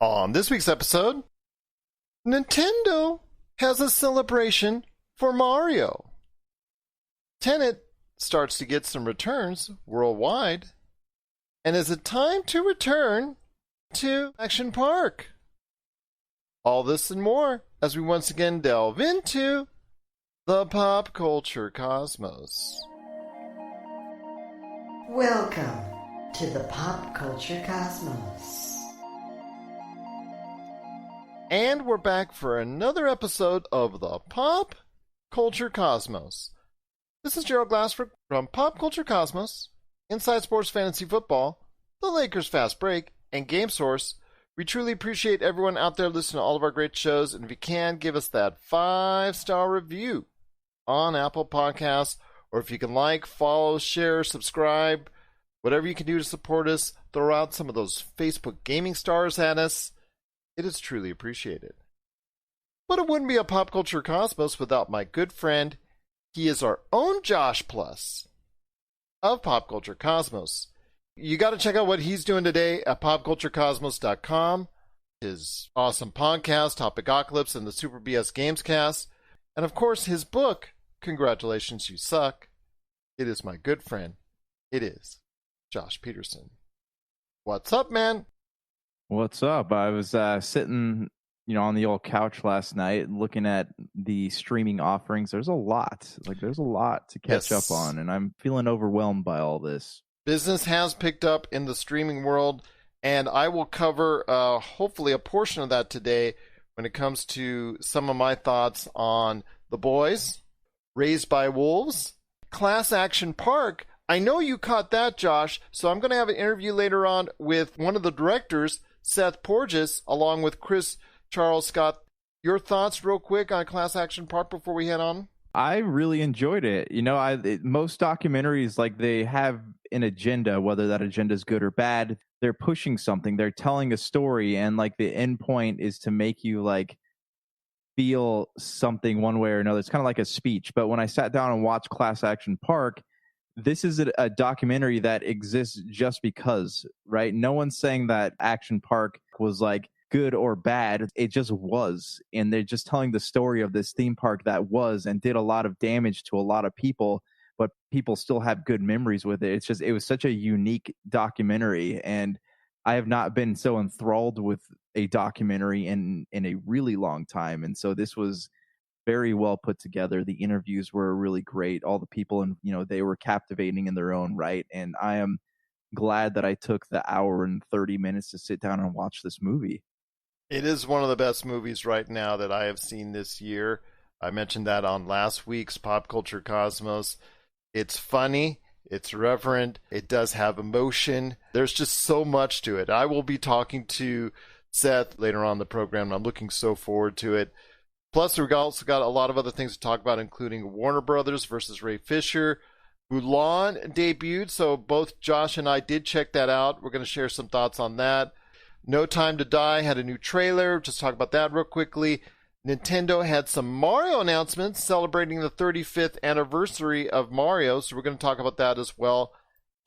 On this week's episode, Nintendo has a celebration for Mario. Tenet starts to get some returns worldwide. And is it time to return to Action Park? All this and more as we once again delve into the pop culture cosmos. Welcome to the pop culture cosmos. And we're back for another episode of the Pop Culture Cosmos. This is Gerald Glassford from Pop Culture Cosmos, Inside Sports Fantasy Football, The Lakers Fast Break, and Game Source. We truly appreciate everyone out there listening to all of our great shows, and if you can, give us that 5-star review on Apple Podcasts, or if you can like, follow, share, subscribe, whatever you can do to support us, throw out some of those Facebook gaming stars at us. It is truly appreciated. But it wouldn't be a Pop Culture Cosmos without my good friend. He is our own Josh Plus of Pop Culture Cosmos. You got to check out what he's doing today at popculturecosmos.com. His awesome podcast, Topicocalypse, and the Super BS Gamescast. And of course, his book, Congratulations, You Suck. It is my good friend. It is Josh Peterson. What's up, man? What's up? I was sitting, on the old couch last night looking at the streaming offerings. There's a lot to catch up on, and I'm feeling overwhelmed by all this. Business has picked up in the streaming world, and I will cover hopefully a portion of that today when it comes to some of my thoughts on The Boys, Raised by Wolves, Class Action Park. I know you caught that, Josh, so I'm going to have an interview later on with one of the directors, Seth Porges, along with Chris Charles Scott. Your thoughts real quick on Class Action Park before we head on? I really enjoyed it. Most documentaries, they have an agenda, whether that agenda is good or bad. They're pushing something. They're telling a story, and the end point is to make you feel something one way or another. It's kind of like a speech. But when I sat down and watched Class Action Park, this is a documentary that exists just because, right? No one's saying that Action Park was good or bad. It just was. And they're just telling the story of this theme park that was and did a lot of damage to a lot of people, but people still have good memories with it. It was such a unique documentary. And I have not been so enthralled with a documentary in a really long time. And so this was very well put together. The interviews were really great. All the people, and they were captivating in their own right. And I am glad that I took the hour and 30 minutes to sit down and watch this movie. It is one of the best movies right now that I have seen this year. I mentioned that on last week's Pop Culture Cosmos. It's funny. It's reverent. It does have emotion. There's just so much to it. I will be talking to Seth later on in the program, and I'm looking so forward to it. Plus, we've also got a lot of other things to talk about, including Warner Brothers versus Ray Fisher. Mulan debuted, so both Josh and I did check that out. We're going to share some thoughts on that. No Time to Die had a new trailer. Just talk about that real quickly. Nintendo had some Mario announcements celebrating the 35th anniversary of Mario, so we're going to talk about that as well.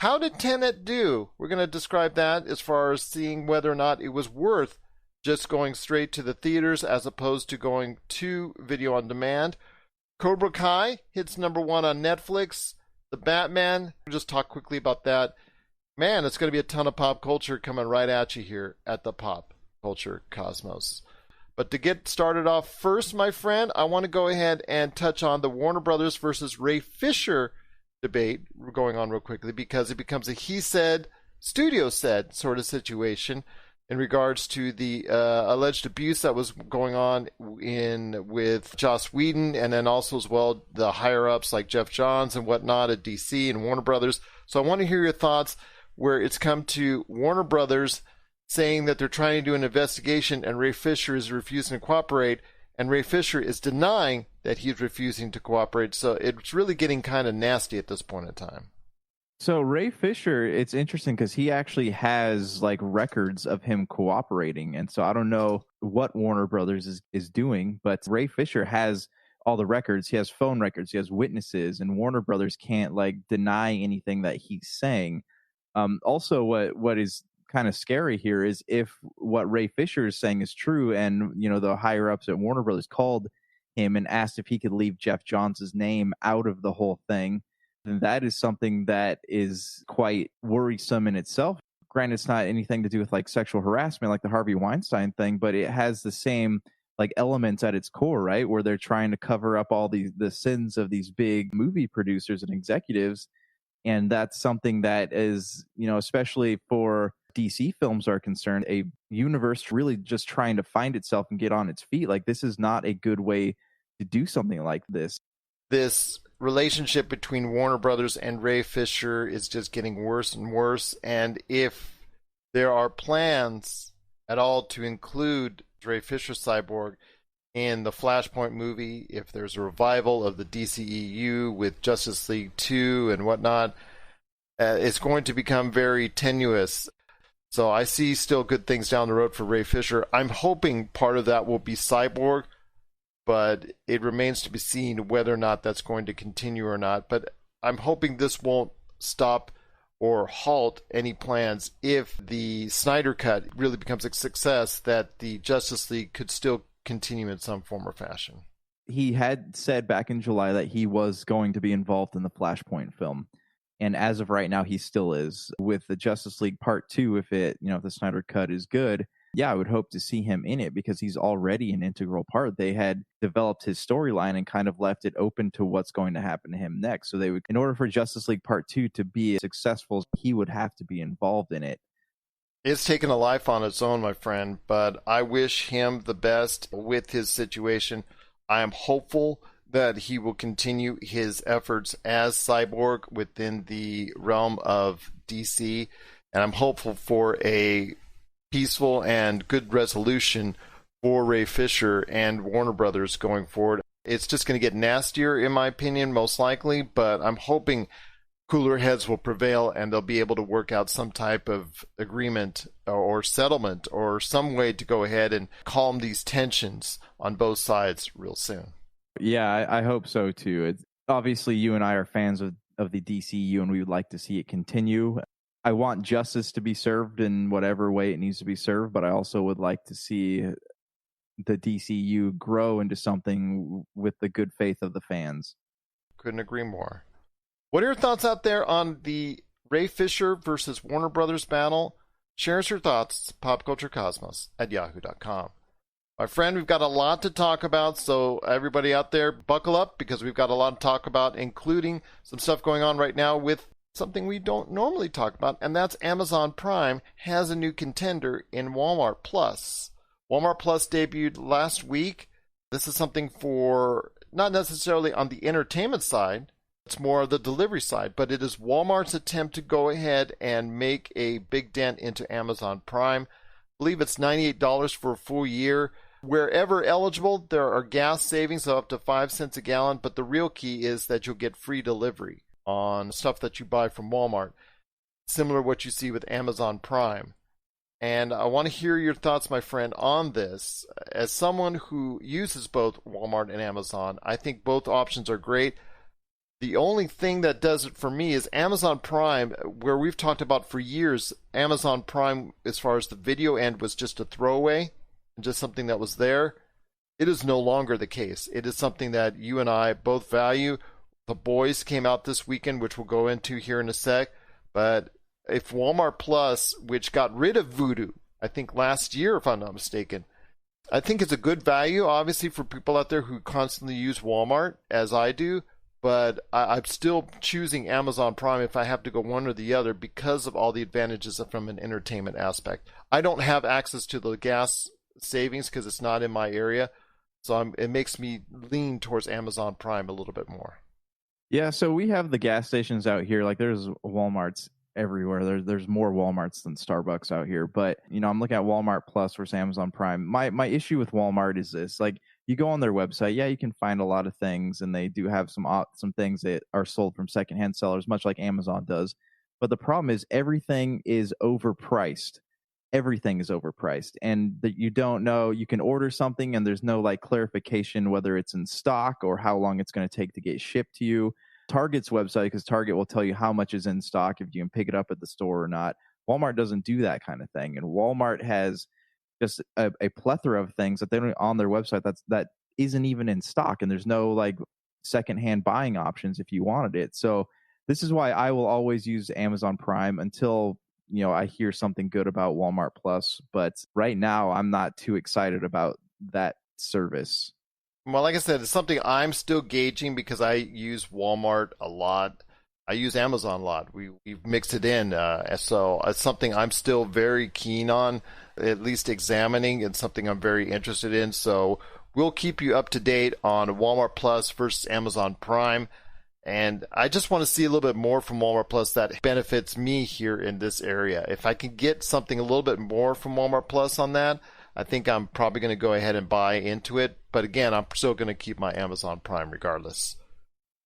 How did Tenet do? We're going to describe that as far as seeing whether or not it was worth just going straight to the theaters as opposed to going to video on demand. Cobra Kai hits number 1 on Netflix. The Batman, we'll just talk quickly about that. Man, it's going to be a ton of pop culture coming right at you here at the Pop Culture Cosmos. But to get started off first, my friend, I want to go ahead and touch on the Warner Brothers versus Ray Fisher debate going on real quickly, because it becomes a he said, studio said sort of situation in regards to the alleged abuse that was going on with Joss Whedon, and then also as well the higher-ups like Jeff Johns and whatnot at DC and Warner Brothers. So I want to hear your thoughts where it's come to Warner Brothers saying that they're trying to do an investigation and Ray Fisher is refusing to cooperate, and Ray Fisher is denying that he's refusing to cooperate. So it's really getting kind of nasty at this point in time. So Ray Fisher, it's interesting because he actually has records of him cooperating. And so I don't know what Warner Brothers is doing, but Ray Fisher has all the records. He has phone records. He has witnesses, and Warner Brothers can't deny anything that he's saying. Also, what is kind of scary here is if what Ray Fisher is saying is true, and the higher ups at Warner Brothers called him and asked if he could leave Jeff Johns' name out of the whole thing, then that is something that is quite worrisome in itself. Granted, it's not anything to do with like sexual harassment like the Harvey Weinstein thing, but it has the same like elements at its core, right? Where they're trying to cover up all the sins of these big movie producers and executives. And that's something that is, especially for DC films are concerned, a universe really just trying to find itself and get on its feet. Like, this is not a good way to do something like this. This relationship between Warner Brothers and Ray Fisher is just getting worse and worse. And if there are plans at all to include Ray Fisher Cyborg in the Flashpoint movie, if there's a revival of the DCEU with Justice League 2 and whatnot, it's going to become very tenuous. So I see still good things down the road for Ray Fisher. I'm hoping part of that will be Cyborg, but it remains to be seen whether or not that's going to continue or not. But I'm hoping this won't stop or halt any plans if the Snyder Cut really becomes a success, that the Justice League could still continue in some form or fashion. He had said back in July that he was going to be involved in the Flashpoint film. And as of right now, he still is. With the Justice League Part 2, if the Snyder Cut is good, I would hope to see him in it because he's already an integral part. They had developed his storyline and kind of left it open to what's going to happen to him next. So in order for Justice League Part 2 to be successful, he would have to be involved in it. It's taken a life on its own, my friend, but I wish him the best with his situation. I am hopeful that he will continue his efforts as Cyborg within the realm of DC, and I'm hopeful for a peaceful and good resolution for Ray Fisher and Warner Brothers going forward. It's just going to get nastier, in my opinion, most likely, but I'm hoping cooler heads will prevail and they'll be able to work out some type of agreement or settlement or some way to go ahead and calm these tensions on both sides real soon. Yeah, I hope so too. It's, obviously, you and I are fans of the DCU, and we would like to see it continue. I want justice to be served in whatever way it needs to be served, but I also would like to see the DCU grow into something with the good faith of the fans. Couldn't agree more. What are your thoughts out there on the Ray Fisher versus Warner Brothers battle? Share us your thoughts, popculturecosmos@yahoo.com. My friend, we've got a lot to talk about, so everybody out there, buckle up because we've got a lot to talk about, including some stuff going on right now with something we don't normally talk about, and that's Amazon Prime has a new contender in Walmart Plus. Walmart Plus debuted last week. This is something for not necessarily on the entertainment side, it's more of the delivery side, but it is Walmart's attempt to go ahead and make a big dent into Amazon Prime. I believe it's $98 for a full year. Wherever eligible, there are gas savings of up to 5 cents a gallon, but the real key is that you'll get free delivery on stuff that you buy from Walmart, similar to what you see with Amazon Prime. And I want to hear your thoughts, my friend, on this. As someone who uses both Walmart and Amazon, I think both options are great. The only thing that does it for me is Amazon Prime, where we've talked about for years, Amazon Prime, as far as the video end, was just a throwaway, just something that was there. It is no longer the case. It is something that you and I both value. The Boys came out this weekend, which we'll go into here in a sec. But if Walmart Plus, which got rid of Vudu, I think last year, if I'm not mistaken, I think it's a good value, obviously, for people out there who constantly use Walmart, as I do. But I'm still choosing Amazon Prime if I have to go one or the other because of all the advantages from an entertainment aspect. I don't have access to the gas savings because it's not in my area, so it makes me lean towards Amazon Prime a little bit more. Yeah, so we have the gas stations out here. Like, there's Walmarts everywhere. There's more Walmarts than Starbucks out here. But I'm looking at Walmart Plus versus Amazon Prime. My issue with Walmart is this: like, you go on their website, yeah, you can find a lot of things, and they do have some things that are sold from secondhand sellers, much like Amazon does. But the problem is everything is overpriced. Everything is overpriced, and that you don't know. You can order something and there's no like clarification whether it's in stock or how long it's going to take to get shipped to you. Target's website, because Target will tell you how much is in stock if you can pick it up at the store or not. Walmart doesn't do that kind of thing. And Walmart has just a plethora of things that they don't on their website that isn't even in stock, and there's no like secondhand buying options if you wanted it. So this is why I will always use Amazon Prime until I hear something good about Walmart Plus. But right now I'm not too excited about that service. Well, like I said, it's something I'm still gauging because I use Walmart a lot. I use Amazon a lot. We've mixed it in. So it's something I'm still very keen on, at least examining, and something I'm very interested in. So we'll keep you up to date on Walmart Plus versus Amazon Prime. And I just want to see a little bit more from Walmart Plus that benefits me here in this area. If I can get something a little bit more from Walmart Plus on that, I think I'm probably going to go ahead and buy into it. But again, I'm still going to keep my Amazon Prime regardless.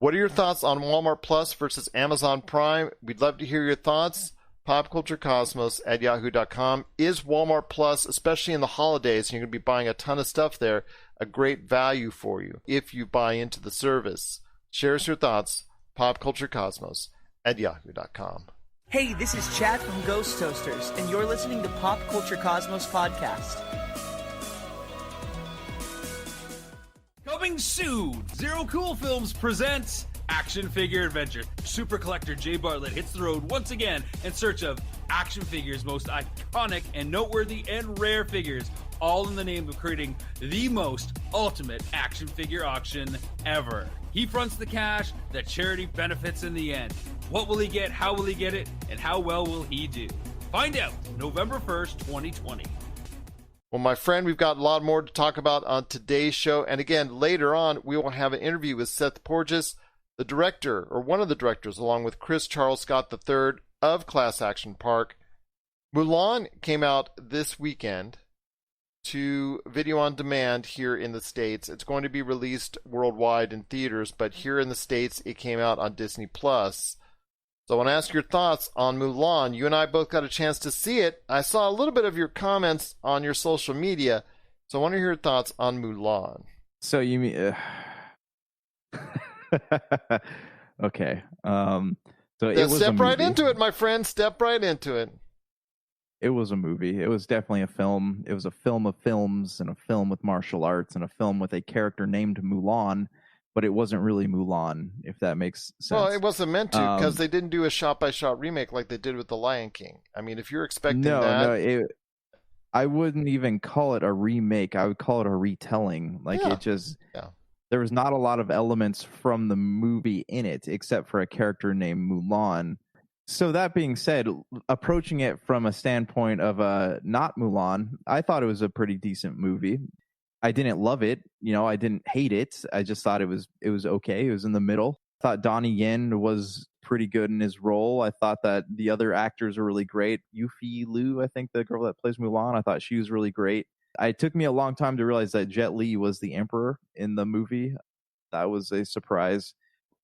What are your thoughts on Walmart Plus versus Amazon Prime? We'd love to hear your thoughts. popculturecosmos@yahoo.com. Is Walmart Plus, especially in the holidays, and you're going to be buying a ton of stuff there, a great value for you if you buy into the service? Share us your thoughts. popculturecosmos@yahoo.com. Hey, this is Chad from Ghost Toasters, and you're listening to Pop Culture Cosmos Podcast. Coming soon, Zero Cool Films presents Action Figure Adventure. Super collector Jay Bartlett hits the road once again in search of action figures' most iconic and noteworthy and rare figures, all in the name of creating the most ultimate action figure auction ever. He fronts the cash that charity benefits in the end. What will he get, how will he get it, and how well will he do? Find out November 1st, 2020. Well, my friend, we've got a lot more to talk about on today's show. And again, later on, we will have an interview with Seth Porges, the director, or one of the directors, along with Chris Charles Scott III of Class Action Park. Mulan came out this weekend to video on demand here in the States. It's going to be released worldwide in theaters, but here in the States, it came out on Disney+. So I want to ask your thoughts on Mulan. You and I both got a chance to see it. I saw a little bit of your comments on your social media, so I want to hear your thoughts on Mulan. So you mean... Okay. So it was step right into it, my friend. Step right into it. It was a movie. It was definitely a film. It was a film of films, and a film with martial arts, and a film with a character named Mulan, but it wasn't really Mulan, if that makes sense. Well, it wasn't meant to, because they didn't do a shot-by-shot remake like they did with The Lion King. I mean, if you're expecting I wouldn't even call it a remake. I would call it a retelling. There was not a lot of elements from the movie in it, except for a character named Mulan. So that being said, approaching it from a standpoint of not Mulan, I thought it was a pretty decent movie. I didn't love it. I didn't hate it. I just thought it was okay. It was in the middle. I thought Donnie Yen was pretty good in his role. I thought that the other actors were really great. Yuffie Liu, I think the girl that plays Mulan, I thought she was really great. It took me a long time to realize that Jet Li was the emperor in the movie. That was a surprise.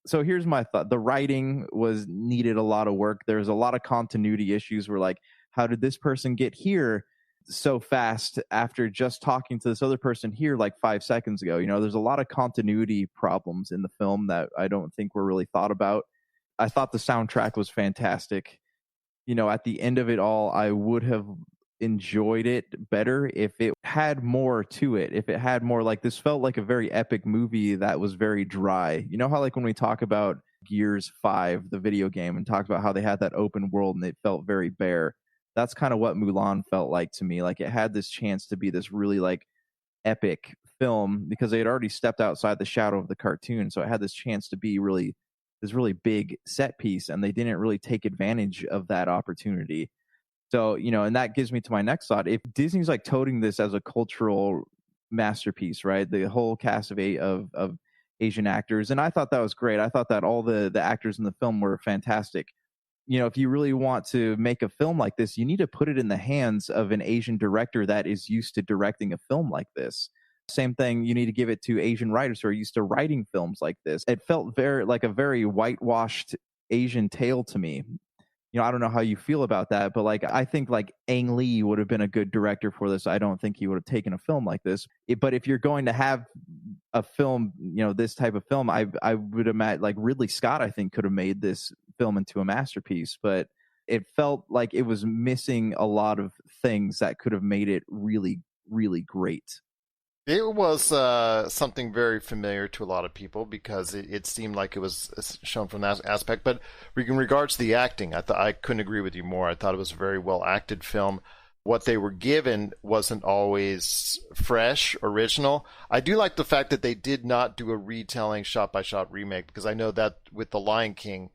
So here's my thought. The writing needed a lot of work. There's a lot of continuity issues where, like, how did this person get here so fast after just talking to this other person here like 5 seconds ago? There's a lot of continuity problems in the film that I don't think were really thought about. I thought the soundtrack was fantastic. At the end of it all, I would have enjoyed it better if it had more to it. If it had more, like, this felt like a very epic movie that was very dry. You know how, like, when we talk about Gears 5, the video game, and talked about how they had that open world and it felt very bare. That's kind of what Mulan felt like to me. Like, it had this chance to be this really, like, epic film because they had already stepped outside the shadow of the cartoon. So it had this chance to be this really big set piece, and they didn't really take advantage of that opportunity. So, and that gives me to my next thought. If Disney's like toting this as a cultural masterpiece, right? The whole cast of Asian actors. And I thought that was great. I thought that all the actors in the film were fantastic. If you really want to make a film like this, you need to put it in the hands of an Asian director that is used to directing a film like this. Same thing, you need to give it to Asian writers who are used to writing films like this. It felt very whitewashed Asian tale to me. I don't know how you feel about that, but like, I think like Ang Lee would have been a good director for this. I don't think he would have taken a film like this. But if you're going to have a film, this type of film, I would imagine like Ridley Scott, I think, could have made this film into a masterpiece. But it felt like it was missing a lot of things that could have made it really, really great. It was something very familiar to a lot of people because it seemed like it was shown from that aspect. But in regards to the acting, I couldn't agree with you more. I thought it was a very well acted film. What they were given wasn't always fresh, original. I do like the fact that they did not do a retelling, shot by shot remake, because I know that with The Lion King,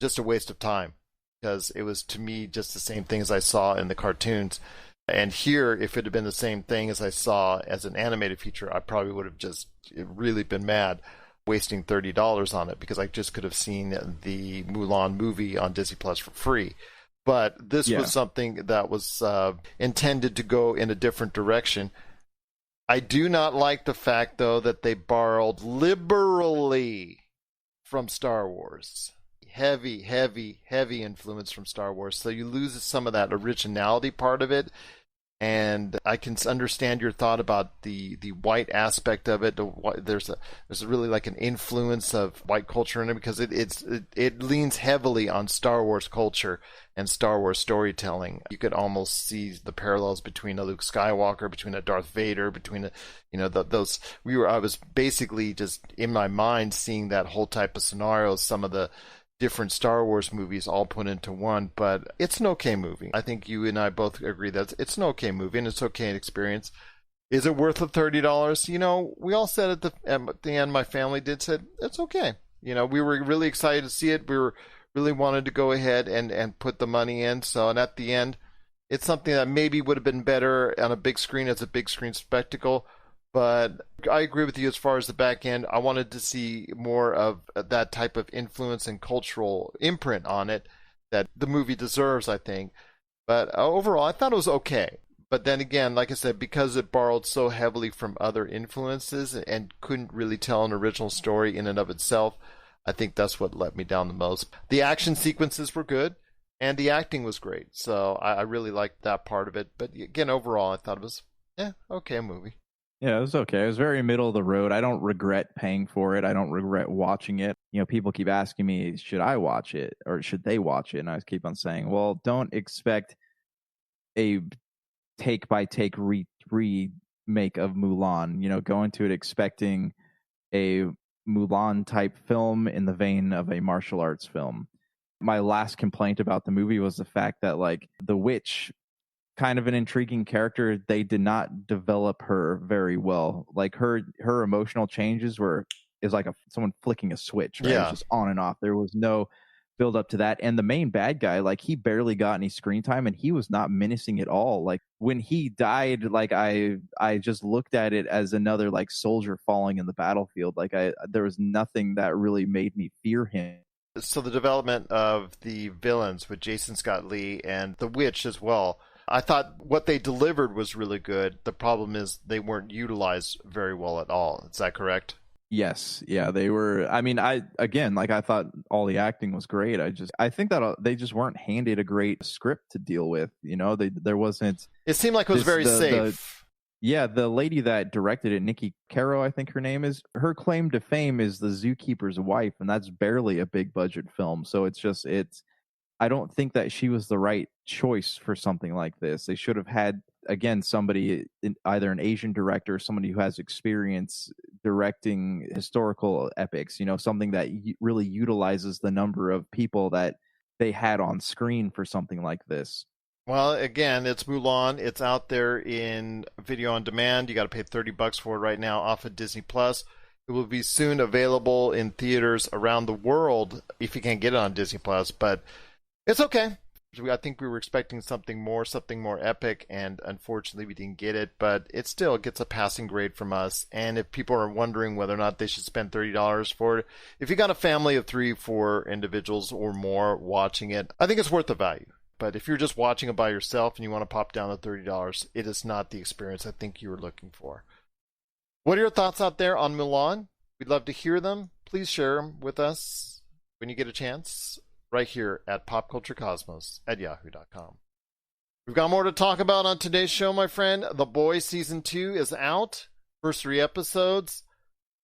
just a waste of time, because it was, to me, just the same thing as I saw in the cartoons. And here, if it had been the same thing as I saw as an animated feature, I probably would have just really been mad wasting $30 on it, because I just could have seen the Mulan movie on Disney Plus for free. But this was something that was intended to go in a different direction. I do not like the fact, though, that they borrowed liberally from Star Wars. Heavy, heavy, heavy influence from Star Wars. So you lose some of that originality part of it. And I can understand your thought about the white aspect of it. There's really like an influence of white culture in it, because it leans heavily on Star Wars culture and Star Wars storytelling. You could almost see the parallels between a Luke Skywalker, between a Darth Vader, between those. I was basically just in my mind seeing that whole type of scenarios. Some of the different Star Wars movies all put into one, but it's an okay movie. I think you and I both agree that it's an okay movie and it's okay experience. Is it worth the $30? We all said at the end, my family did said it's okay. We were really excited to see it. We were really wanted to go ahead and put the money in. So, and at the end, it's something that maybe would have been better on a big screen as a big screen spectacle. But I agree with you as far as the back end. I wanted to see more of that type of influence and cultural imprint on it that the movie deserves, I think. But overall, I thought it was okay. But then again, like I said, because it borrowed so heavily from other influences and couldn't really tell an original story in and of itself, I think that's what let me down the most. The action sequences were good, and the acting was great. So I really liked that part of it. But again, overall, I thought it was, okay movie. Yeah, it was okay. It was very middle of the road. I don't regret paying for it. I don't regret watching it. People keep asking me, should I watch it or should they watch it? And I keep on saying, well, don't expect a take by take remake of Mulan. Go into it expecting a Mulan type film in the vein of a martial arts film. My last complaint about the movie was the fact that, like, the witch, kind of an intriguing character, they did not develop her very well. Like her emotional changes is like someone flicking a switch, right? It was just on and off. There was no build up to that. And the main bad guy, like, he barely got any screen time and he was not menacing at all. Like when he died, like I just looked at it as another like soldier falling in the battlefield. Like there was nothing that really made me fear him. So the development of the villains with Jason Scott Lee and the witch as well, I thought what they delivered was really good. The problem is they weren't utilized very well at all. Is that correct? Yes. Yeah, they were. I mean, I thought all the acting was great. I think that they just weren't handed a great script to deal with. There wasn't. It seemed like it was very safe. The lady that directed it, Nikki Caro, I think her name is, her claim to fame is The Zookeeper's Wife, and that's barely a big budget film. So I don't think that she was the right choice for something like this. They should have had, again, somebody, either an Asian director, somebody who has experience directing historical epics, something that really utilizes the number of people that they had on screen for something like this. Well, again, it's Mulan. It's out there in video on demand. You got to pay $30 for it right now off of Disney Plus. It will be soon available in theaters around the world if you can't get it on Disney Plus, but it's okay. I think we were expecting something more epic, and unfortunately we didn't get it, but it still gets a passing grade from us. And if people are wondering whether or not they should spend $30 for it, if you got a family of 3-4 individuals or more watching it, I think it's worth the value. But if you're just watching it by yourself and you want to pop down to $30, it is not the experience I think you were looking for. What are your thoughts out there on Mulan? We'd love to hear them. Please share them with us when you get a chance, right here at popculturecosmos@yahoo.com. We've got more to talk about on today's show, my friend. The Boys Season 2 is out. First 3 episodes.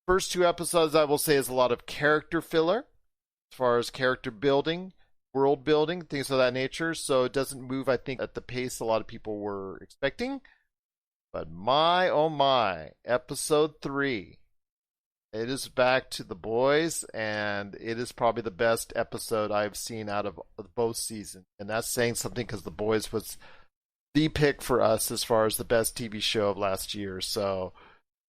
First 2 episodes, I will say, is a lot of character filler as far as character building. world building, things of that nature. So it doesn't move, I think, at the pace a lot of people were expecting. But my, oh my, episode 3. It is back to the boys, and it is probably the best episode I've seen out of both seasons. And that's saying something because the boys was the pick for us as far as the best TV show of last year. So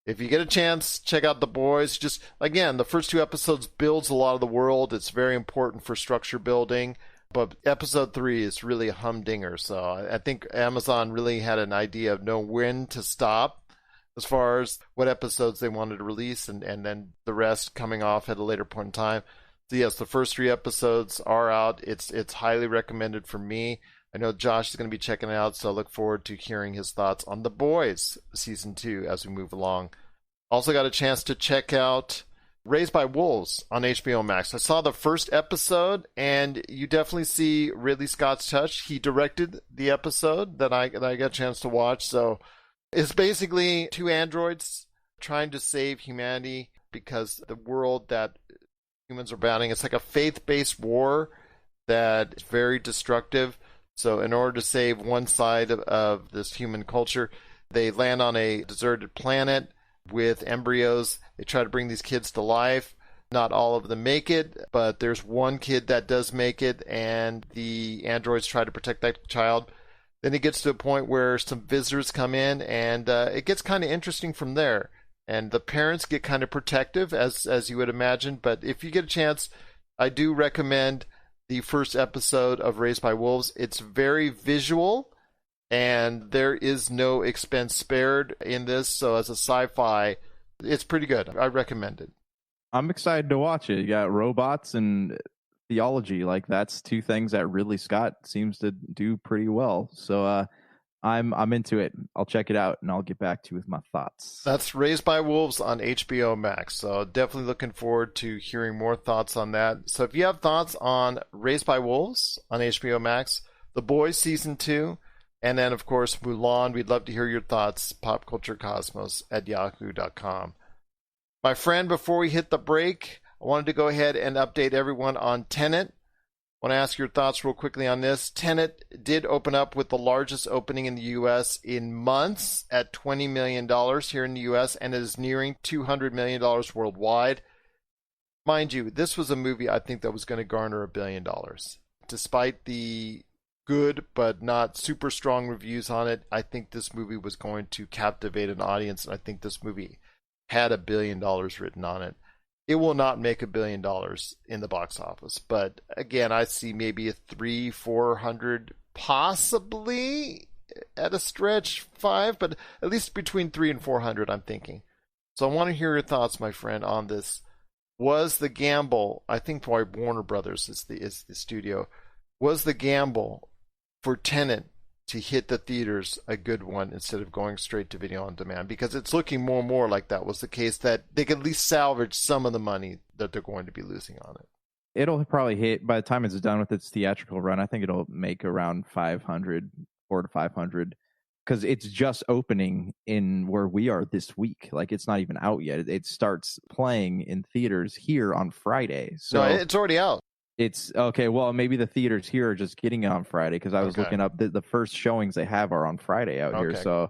if you get a chance, check out the boys. Just, again, the first 2 episodes builds a lot of the world. It's very important for structure building. But episode 3 is really a humdinger. So I think Amazon really had an idea of knowing when to stop as far as what episodes they wanted to release, and then the rest coming off at a later point in time. So yes, the first 3 episodes are out. It's highly recommended for me. I know Josh is going to be checking it out, so I look forward to hearing his thoughts on The Boys Season 2 as we move along. Also got a chance to check out Raised by Wolves on HBO Max. I saw the first episode, and you definitely see Ridley Scott's touch. He directed the episode that I got a chance to watch, so it's basically 2 androids trying to save humanity because the world that humans are battling, it's like a faith-based war that is very destructive. So in order to save one side of this human culture, they land on a deserted planet with embryos. They try to bring these kids to life. Not all of them make it, but there's one kid that does make it, and the androids try to protect that child. Then it gets to a point where some visitors come in, and it gets kind of interesting from there. And the parents get kind of protective, as you would imagine. But if you get a chance, I do recommend the first episode of Raised by Wolves. It's very visual, and there is no expense spared in this. So as a sci-fi, it's pretty good. I recommend it. I'm excited to watch it. You got robots and theology. Like, that's 2 things that Ridley Scott seems to do pretty well. So I'm into it. I'll check it out, and I'll get back to you with my thoughts. That's Raised by Wolves on HBO Max. So definitely looking forward to hearing more thoughts on that. So if you have thoughts on Raised by Wolves on HBO Max, The Boys Season 2, and then, of course, Mulan, we'd love to hear your thoughts. popculturecosmos@yahoo.com. My friend, before we hit the break, I wanted to go ahead and update everyone on Tenet. I want to ask your thoughts real quickly on this. Tenet did open up with the largest opening in the U.S. in months at $20 million here in the U.S., and it is nearing $200 million worldwide. Mind you, this was a movie I think that was going to garner $1 billion. Despite the good but not super strong reviews on it, I think this movie was going to captivate an audience, and I think this movie had $1 billion written on it. It will not make $1 billion in the box office, but again, I see maybe a 300-400, possibly at a stretch 5, but at least between 300 and 400, I'm thinking. So I want to hear your thoughts, my friend, on this. Was the gamble, I think why Warner Brothers is the studio, was the gamble for Tenet to hit the theaters a good one instead of going straight to video on demand? Because it's looking more and more like that was the case, that they could at least salvage some of the money that they're going to be losing on it. It'll probably hit, by the time it's done with its theatrical run, I think it'll make around 400 to 500, because it's just opening in where we are this week. Like, it's not even out yet. It starts playing in theaters here on Friday. So no, it's already out. It's okay. Well, maybe the theaters here are just getting it on Friday, because I was looking up the first showings they have are on Friday out here. So,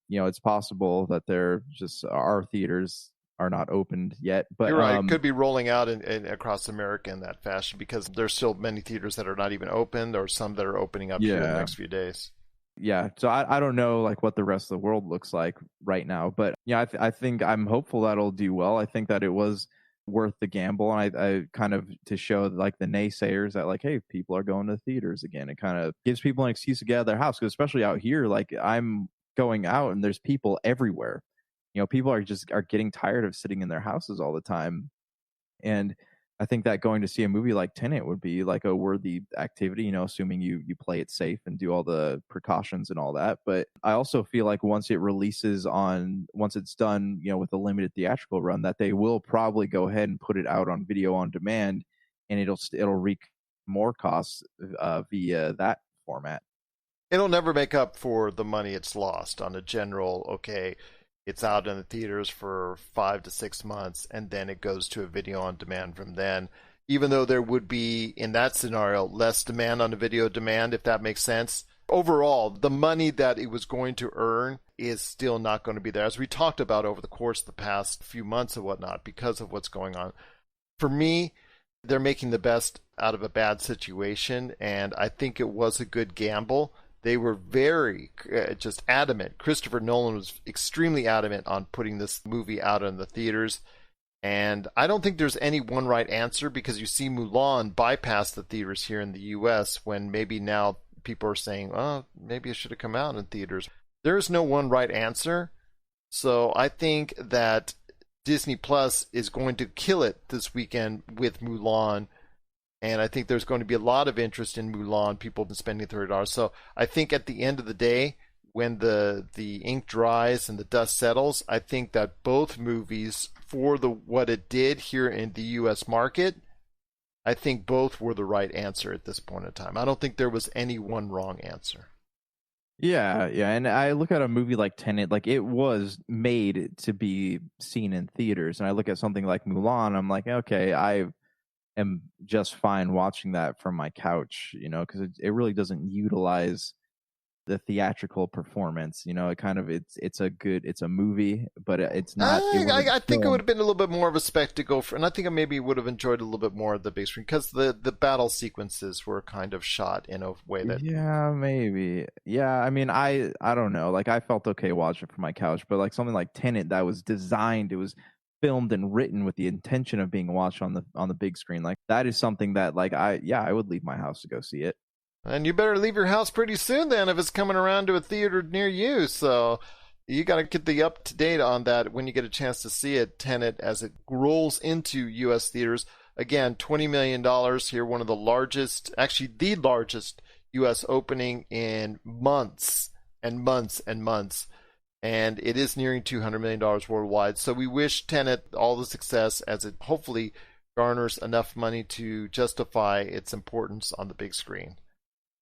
it's possible that they're just, our theaters are not opened yet. But you're right. It could be rolling out in across America in that fashion, because there's still many theaters that are not even opened, or some that are opening up here in the next few days. Yeah. So I don't know like what the rest of the world looks like right now, but yeah, I think I'm hopeful that'll do well. I think that it was worth the gamble, and I kind of, to show like the naysayers that like, hey, people are going to theaters again. It kind of gives people an excuse to get out of their house, because especially out here, like I'm going out and there's people everywhere. People are getting tired of sitting in their houses all the time, and I think that going to see a movie like Tenet would be like a worthy activity, assuming you play it safe and do all the precautions and all that. But I also feel like once it's done, with a limited theatrical run, that they will probably go ahead and put it out on video on demand, and it'll reap more costs via that format. It'll never make up for the money it's lost on a general, it's out in the theaters for 5 to 6 months, and then it goes to a video on demand from then. even though there would be, in that scenario, less demand on the video demand, if that makes sense. Overall, the money that it was going to earn is still not going to be there, as we talked about over the course of the past few months and whatnot, because of what's going on. For me, they're making the best out of a bad situation, and I think it was a good gamble. They were very just adamant. Christopher Nolan was extremely adamant on putting this movie out in the theaters. And I don't think there's any one right answer, because you see Mulan bypass the theaters here in the U.S. when maybe now people are saying, oh, maybe it should have come out in theaters. There is no one right answer. So I think that Disney Plus is going to kill it this weekend with Mulan. And I think there's going to be a lot of interest in Mulan. People have been spending $30. So I think at the end of the day, when the ink dries and the dust settles, I think that both movies, for what it did here in the U.S. market, I think both were the right answer at this point in time. I don't think there was any one wrong answer. Yeah, and I look at a movie like Tenet, like it was made to be seen in theaters, and I look at something like Mulan, I'm like, okay, I am just fine watching that from my couch, because it really doesn't utilize the theatrical performance. It's a movie, but it's not. I think it would have been a little bit more of a spectacle, and I think I maybe would have enjoyed a little bit more of the big screen, because the battle sequences were kind of shot in a way that. Yeah, maybe. Yeah, I mean, I don't know. Like, I felt okay watching it from my couch, but like something like Tenet that was designed, it was filmed and written with the intention of being watched on the big screen. Like, that is something that I would leave my house to go see it. And you better leave your house pretty soon then, if it's coming around to a theater near you. So you got to get the up to date on that when you get a chance to see it, Tenet, as it rolls into U.S. theaters. Again, $20 million here, one of the largest, actually the largest U.S. opening in months and months and months. And it is nearing $200 million worldwide. So we wish Tenet all the success, as it hopefully garners enough money to justify its importance on the big screen.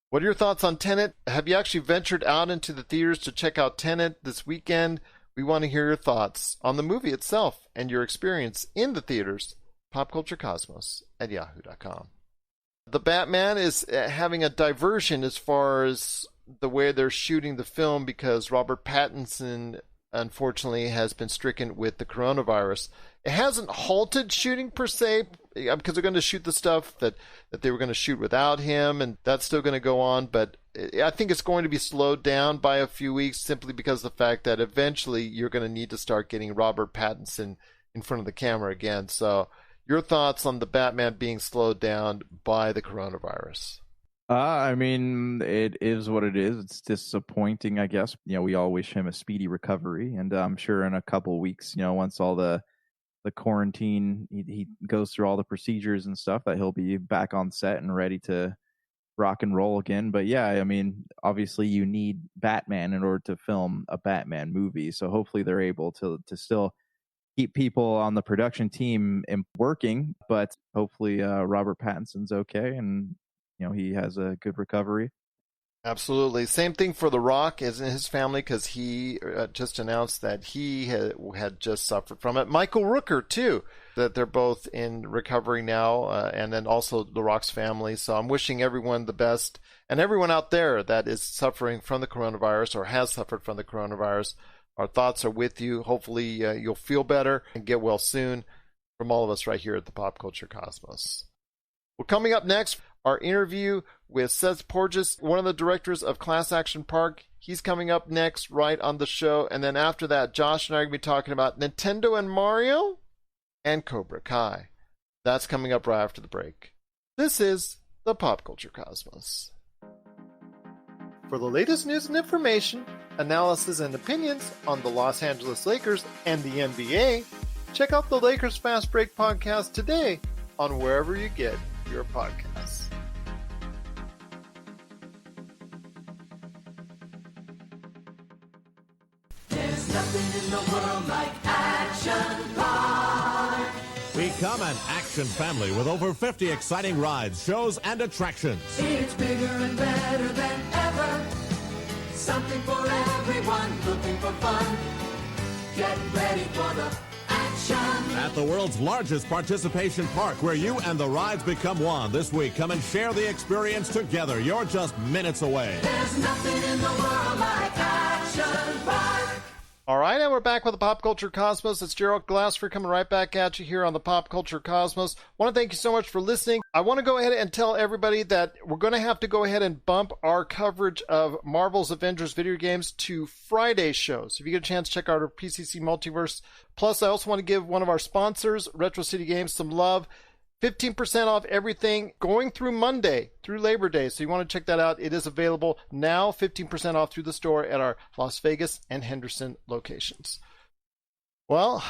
What are your thoughts on Tenet? Have you actually ventured out into the theaters to check out Tenet this weekend? We want to hear your thoughts on the movie itself and your experience in the theaters. PopCultureCosmos@yahoo.com. The Batman is having a diversion as far as the way they're shooting the film, because Robert Pattinson, unfortunately, has been stricken with the coronavirus. It hasn't halted shooting per se, because they're going to shoot the stuff that they were going to shoot without him, and that's still going to go on. But I think it's going to be slowed down by a few weeks, simply because of the fact that eventually you're going to need to start getting Robert Pattinson in front of the camera again. So your thoughts on the Batman being slowed down by the coronavirus? I mean, it is what it is. It's disappointing, I guess. We all wish him a speedy recovery, and I'm sure in a couple of weeks, once all the quarantine, he goes through all the procedures and stuff, that he'll be back on set and ready to rock and roll again. But yeah, I mean, obviously you need Batman in order to film a Batman movie. So hopefully they're able to still keep people on the production team working, but hopefully Robert Pattinson's okay, and he has a good recovery. Absolutely. Same thing for The Rock as in his family, because he just announced that he had just suffered from it. Michael Rooker, too, that they're both in recovery now, and then also The Rock's family. So I'm wishing everyone the best, and everyone out there that is suffering from the coronavirus or has suffered from the coronavirus. Our thoughts are with you. Hopefully you'll feel better and get well soon, from all of us right here at the Pop Culture Cosmos. Well, coming up next, our interview with Seth Porges, one of the directors of Class Action Park. He's coming up next right on the show. And then after that, Josh and I are going to be talking about Nintendo and Mario and Cobra Kai. That's coming up right after the break. This is the Pop Culture Cosmos. For the latest news and information, analysis and opinions on the Los Angeles Lakers and the NBA, check out the Lakers Fast Break podcast today on wherever you get your podcasts. There's nothing in the world like Action Park. Become an action family with over 50 exciting rides, shows, and attractions. It's bigger and better than ever. Something for everyone looking for fun. Get ready for the Action At the world's largest participation park, where you and the rides become one. This week, come and share the experience together. You're just minutes away. There's nothing in the world like Action Park. All right, and we're back with the Pop Culture Cosmos. It's Gerald Glassford coming right back at you here on the Pop Culture Cosmos. I want to thank you so much for listening. I want to go ahead and tell everybody that we're going to have to go ahead and bump our coverage of Marvel's Avengers video games to Friday shows. If you get a chance, check out our PCC Multiverse. Plus, I also want to give one of our sponsors, Retro City Games, some love. 15% off everything going through Monday, through Labor Day. So you want to check that out. It is available now, 15% off through the store at our Las Vegas and Henderson locations. Well,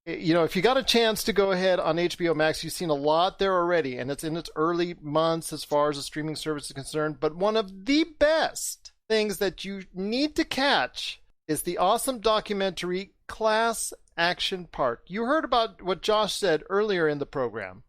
you know, if you got a chance to go ahead on HBO Max, you've seen a lot there already, and it's in its early months as far as the streaming service is concerned. But one of the best things that you need to catch is the awesome documentary Class Action Park. You heard about what Josh said earlier in the program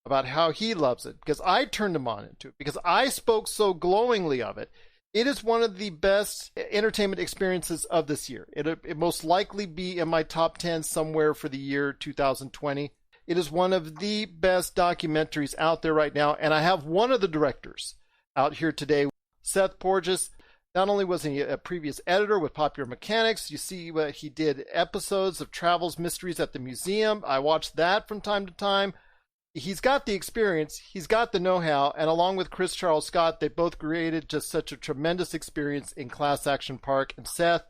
about how he loves it, because I turned him on into it, because I spoke so glowingly of it. It is one of the best entertainment experiences of this year. It most likely be in my top 10 somewhere for the year 2020. It is one of the best documentaries out there right now, and I have one of the directors out here today, Seth Porges. Not only was he a previous editor with Popular Mechanics, you see what he did episodes of Travels Mysteries at the Museum. I watched that from time to time. He's got the experience, he's got the know-how, and along with Chris Charles Scott, they both created just such a tremendous experience in Class Action Park. And Seth,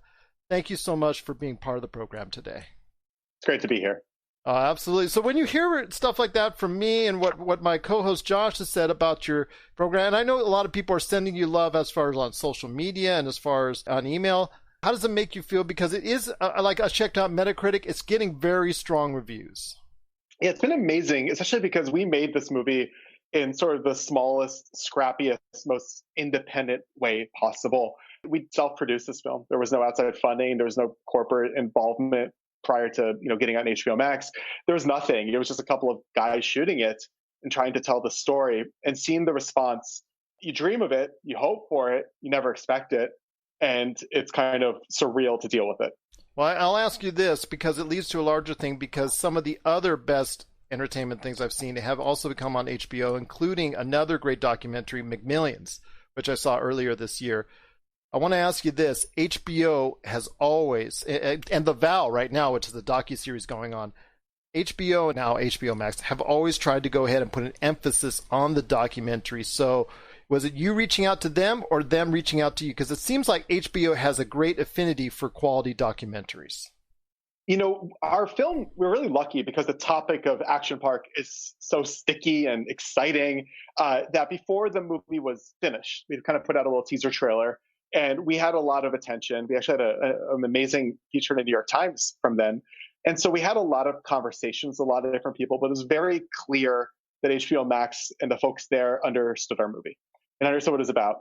thank you so much for being part of the program today. It's great to be here. Absolutely. So when you hear stuff like that from me and what my co-host Josh has said about your program, and I know a lot of people are sending you love as far as on social media and as far as on email, how does it make you feel? Because it is, like I checked out Metacritic, it's getting very strong reviews. Yeah, it's been amazing, especially because we made this movie in sort of the smallest, scrappiest, most independent way possible. We self-produced this film. There was no outside funding. There was no corporate involvement prior to getting on HBO Max. There was nothing. It was just a couple of guys shooting it and trying to tell the story and seeing the response. You dream of it, you hope for it, you never expect it, and it's kind of surreal to deal with it. Well, I'll ask you this because it leads to a larger thing, because some of the other best entertainment things I've seen have also come on HBO, including another great documentary, McMillions, which I saw earlier this year. I want to ask you this. HBO has always, and The Vow right now, which is the docuseries going on, HBO and now HBO Max have always tried to go ahead and put an emphasis on the documentary. So was it you reaching out to them or them reaching out to you? Because it seems like HBO has a great affinity for quality documentaries. Our film, we're really lucky because the topic of Action Park is so sticky and exciting that before the movie was finished, we kind of put out a little teaser trailer and we had a lot of attention. We actually had an amazing feature in the New York Times from then. And so we had a lot of conversations, a lot of different people, but it was very clear that HBO Max and the folks there understood our movie and understood what it was about.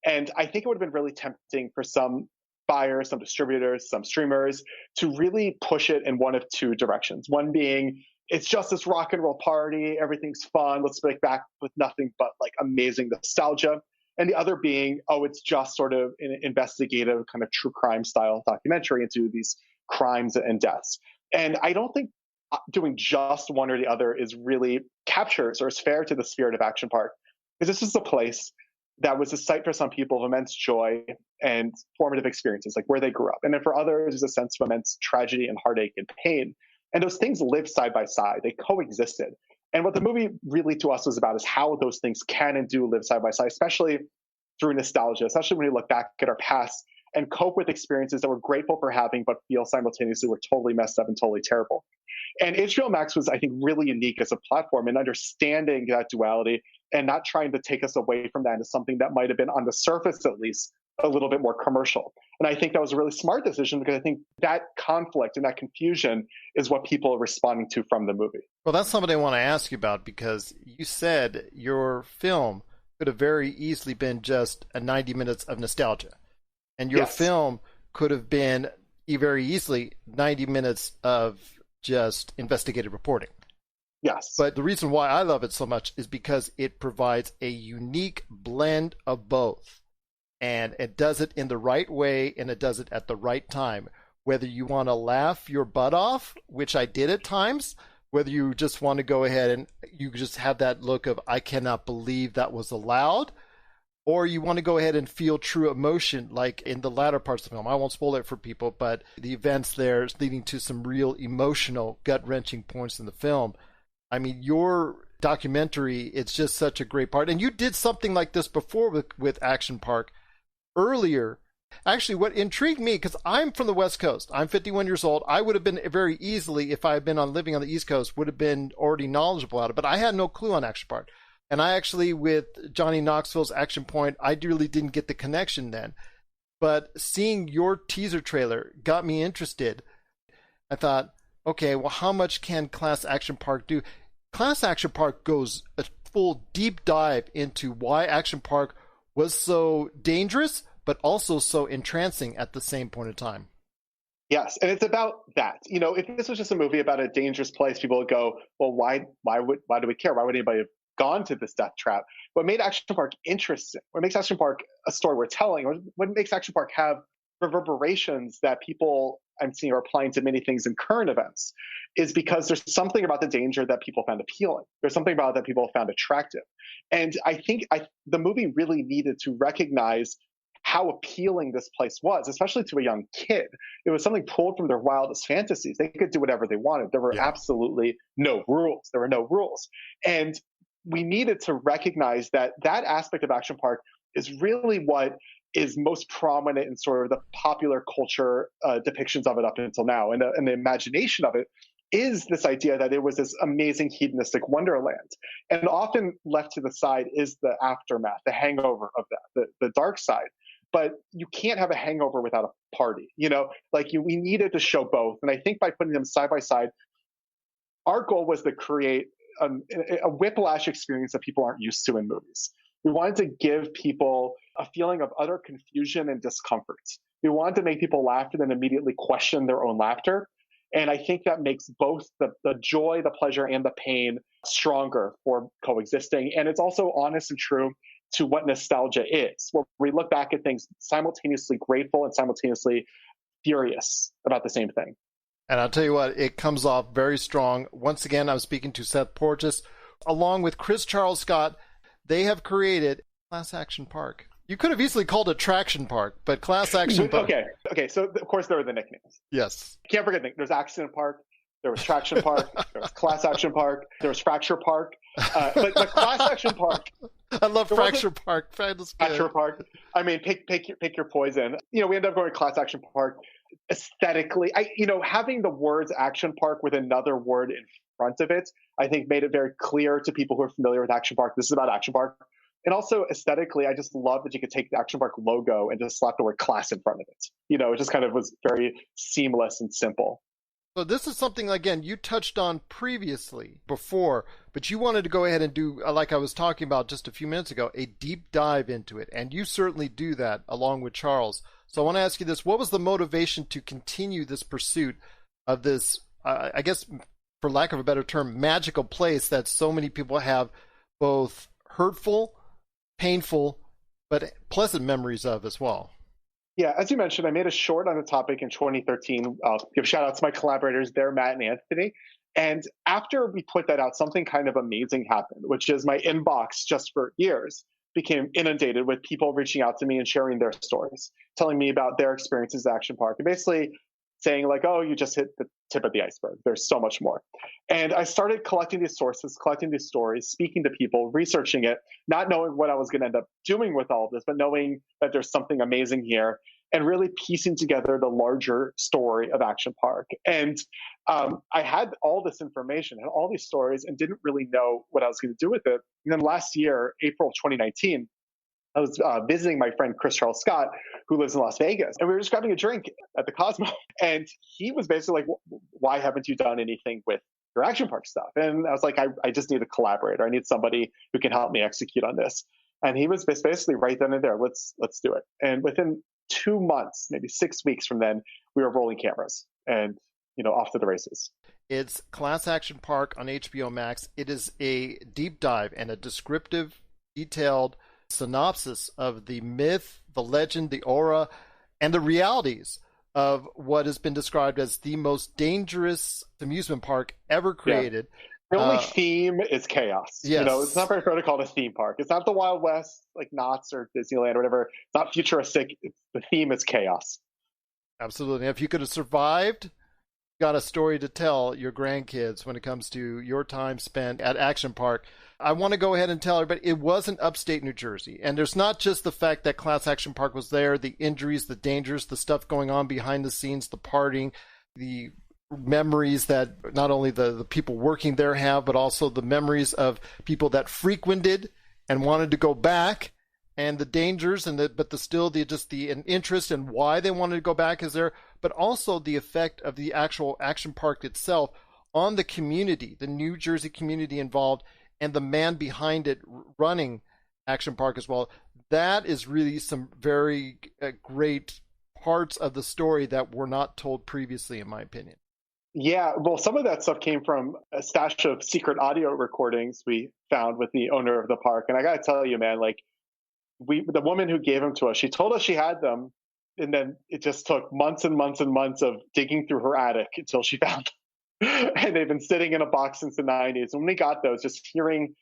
And I think it would have been really tempting for some buyers, some distributors, some streamers to really push it in one of two directions. One being, it's just this rock and roll party, everything's fun, let's break back with nothing but like amazing nostalgia. And the other being, it's just sort of an investigative kind of true crime style documentary into these crimes and deaths. And I don't think doing just one or the other is really captures or is fair to the spirit of Action Park, because this is a place that was a site for some people of immense joy and formative experiences, like where they grew up. And then for others, there's a sense of immense tragedy and heartache and pain. And those things live side by side. They coexisted. And what the movie really to us was about is how those things can and do live side by side, especially through nostalgia, especially when we look back at our past and cope with experiences that we're grateful for having, but feel simultaneously we're totally messed up and totally terrible. And HBO Max was, I think, really unique as a platform in understanding that duality and not trying to take us away from that into something that might have been, on the surface at least, a little bit more commercial. And I think that was a really smart decision, because I think that conflict and that confusion is what people are responding to from the movie. Well, that's something I want to ask you about, because you said your film could have very easily been just a 90 minutes of nostalgia. And your film could have been very easily 90 minutes of just investigative reporting. Yes. But the reason why I love it so much is because it provides a unique blend of both. And it does it in the right way, and it does it at the right time, whether you want to laugh your butt off, which I did at times, whether you just want to go ahead and you just have that look of, I cannot believe that was allowed, or you want to go ahead and feel true emotion, like in the latter parts of the film. I won't spoil it for people, but the events there is leading to some real emotional, gut-wrenching points in the film. I mean, your documentary, it's just such a great part. And you did something like this before with Action Park earlier. Actually, what intrigued me, because I'm from the West Coast, I'm 51 years old. I would have been very easily, if I had been living on the East Coast, would have been already knowledgeable about it. But I had no clue on Action Park. And I actually, with Johnny Knoxville's Action Point, I really didn't get the connection then. But seeing your teaser trailer got me interested. I thought, okay, well, how much can Class Action Park do? Class Action Park goes a full deep dive into why Action Park was so dangerous, but also so entrancing at the same point in time. Yes, and it's about that. You know, if this was just a movie about a dangerous place, people would go, well, why do we care? Why would anybody have gone to this death trap? What made Action Park interesting, what makes Action Park a story worth telling, or what makes Action Park have reverberations that people I'm seeing are applying to many things in current events, is because there's something about the danger that people found appealing. There's something about it that people found attractive. And I think the movie really needed to recognize how appealing this place was, especially to a young kid. It was something pulled from their wildest fantasies. They could do whatever they wanted. There were absolutely no rules. There were no rules. And we needed to recognize that that aspect of Action Park is really what is most prominent in sort of the popular culture depictions of it up until now. And the imagination of it is this idea that it was this amazing hedonistic wonderland. And often left to the side is the aftermath, the hangover of that, the dark side. But you can't have a hangover without a party, you know, like we needed to show both. And I think by putting them side by side, our goal was to create a whiplash experience that people aren't used to in movies. We wanted to give people a feeling of utter confusion and discomfort. We wanted to make people laugh and then immediately question their own laughter. And I think that makes both the joy, the pleasure, and the pain stronger for coexisting. And it's also honest and true to what nostalgia is, where we look back at things simultaneously grateful and simultaneously furious about the same thing. And I'll tell you what, it comes off very strong. Once again, I'm speaking to Seth Porges. Along with Chris Charles Scott, they have created Class Action Park. You could have easily called it Traction Park, but Class Action Park. Okay. So, of course, there are the nicknames. Yes. Can't forget, there's Accident Park, there was Traction Park, there was Class Action Park, there was Fracture Park. But Class Action Park. I love Fracture Park. Fracture Park. I mean, pick your poison. You know, we ended up going to Class Action Park. Aesthetically, having the words Action Park with another word in front of it, I think made it very clear to people who are familiar with Action Park, this is about Action Park. And also aesthetically, I just love that you could take the Action Park logo and just slap the word class in front of it. You know, it just kind of was very seamless and simple. So this is something, again, you touched on previously before, but you wanted to go ahead and do, like I was talking about just a few minutes ago, a deep dive into it. And you certainly do that along with Charles. So I want to ask you this. What was the motivation to continue this pursuit of this, I guess, for lack of a better term, magical place that so many people have both hurtful, painful, but pleasant memories of as well? Yeah, as you mentioned, I made a short on the topic in 2013. I'll give shout out to my collaborators there, Matt and Anthony. And after we put that out, something kind of amazing happened, which is my inbox just for years became inundated with people reaching out to me and sharing their stories, telling me about their experiences at Action Park, and basically saying like, oh, you just hit the tip of the iceberg. There's so much more. And I started collecting these sources, collecting these stories, speaking to people, researching it, not knowing what I was going to end up doing with all of this, but knowing that there's something amazing here and really piecing together the larger story of Action Park. And I had all this information and all these stories and didn't really know what I was going to do with it. And then last year, April 2019, I was visiting my friend Chris Charles Scott, who lives in Las Vegas, and we were just grabbing a drink at the Cosmo. And he was basically like, why haven't you done anything with your Action Park stuff? And I was like, I just need a collaborator. I need somebody who can help me execute on this. And he was basically right then and there, let's do it. And within 2 months, maybe 6 weeks from then, we were rolling cameras and, off to the races. It's Class Action Park on HBO Max. It is a deep dive and a descriptive, detailed synopsis of the myth, the legend, the aura, and the realities of what has been described as the most dangerous amusement park ever created. The only theme is chaos. Yes. You know, it's not very fair to call it a theme park. It's not the Wild West, like Knott's or Disneyland or whatever. It's not futuristic. The theme is chaos. Absolutely. If you could have survived, you got a story to tell your grandkids when it comes to your time spent at Action Park. I want to go ahead and tell everybody it wasn't upstate New Jersey. And there's not just the fact that Class Action Park was there, the injuries, the dangers, the stuff going on behind the scenes, the partying, the memories that not only the people working there have, but also the memories of people that frequented and wanted to go back, and the dangers and the interest and why they wanted to go back is there, but also the effect of the actual Action Park itself on the community, the New Jersey community involved, and the man behind it running Action Park as well. That is really some very great parts of the story that were not told previously, in my opinion. Yeah, well, some of that stuff came from a stash of secret audio recordings we found with the owner of the park. And I got to tell you, man, like the woman who gave them to us, she told us she had them. And then it just took months and months and months of digging through her attic until she found them. And they've been sitting in a box since the 90s. And when we got those, just hearing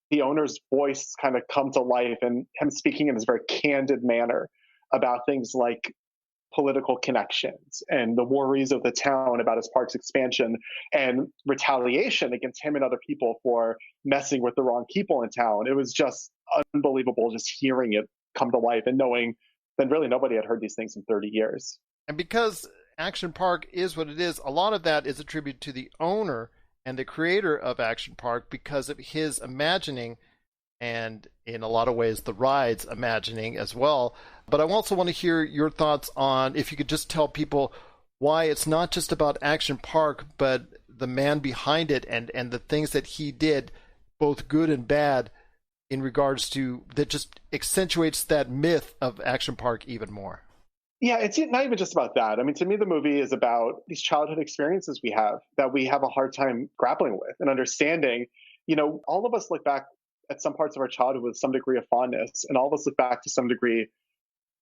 the owner's voice kind of come to life and him speaking in this very candid manner about things like political connections and the worries of the town about his park's expansion and retaliation against him and other people for messing with the wrong people in town. It was just unbelievable just hearing it come to life and knowing that really nobody had heard these things in 30 years. And because Action Park is what it is, a lot of that is attributed to the owner and the creator of Action Park because of his imagining, and in a lot of ways the ride's imagining as well. But I also want to hear your thoughts on, if you could just tell people why it's not just about Action Park, but the man behind it and the things that he did, both good and bad, in regards to that just accentuates that myth of Action Park even more. Yeah, it's not even just about that. I mean, to me, the movie is about these childhood experiences we have that we have a hard time grappling with and understanding. You know, all of us look back at some parts of our childhood with some degree of fondness, and all of us look back to some degree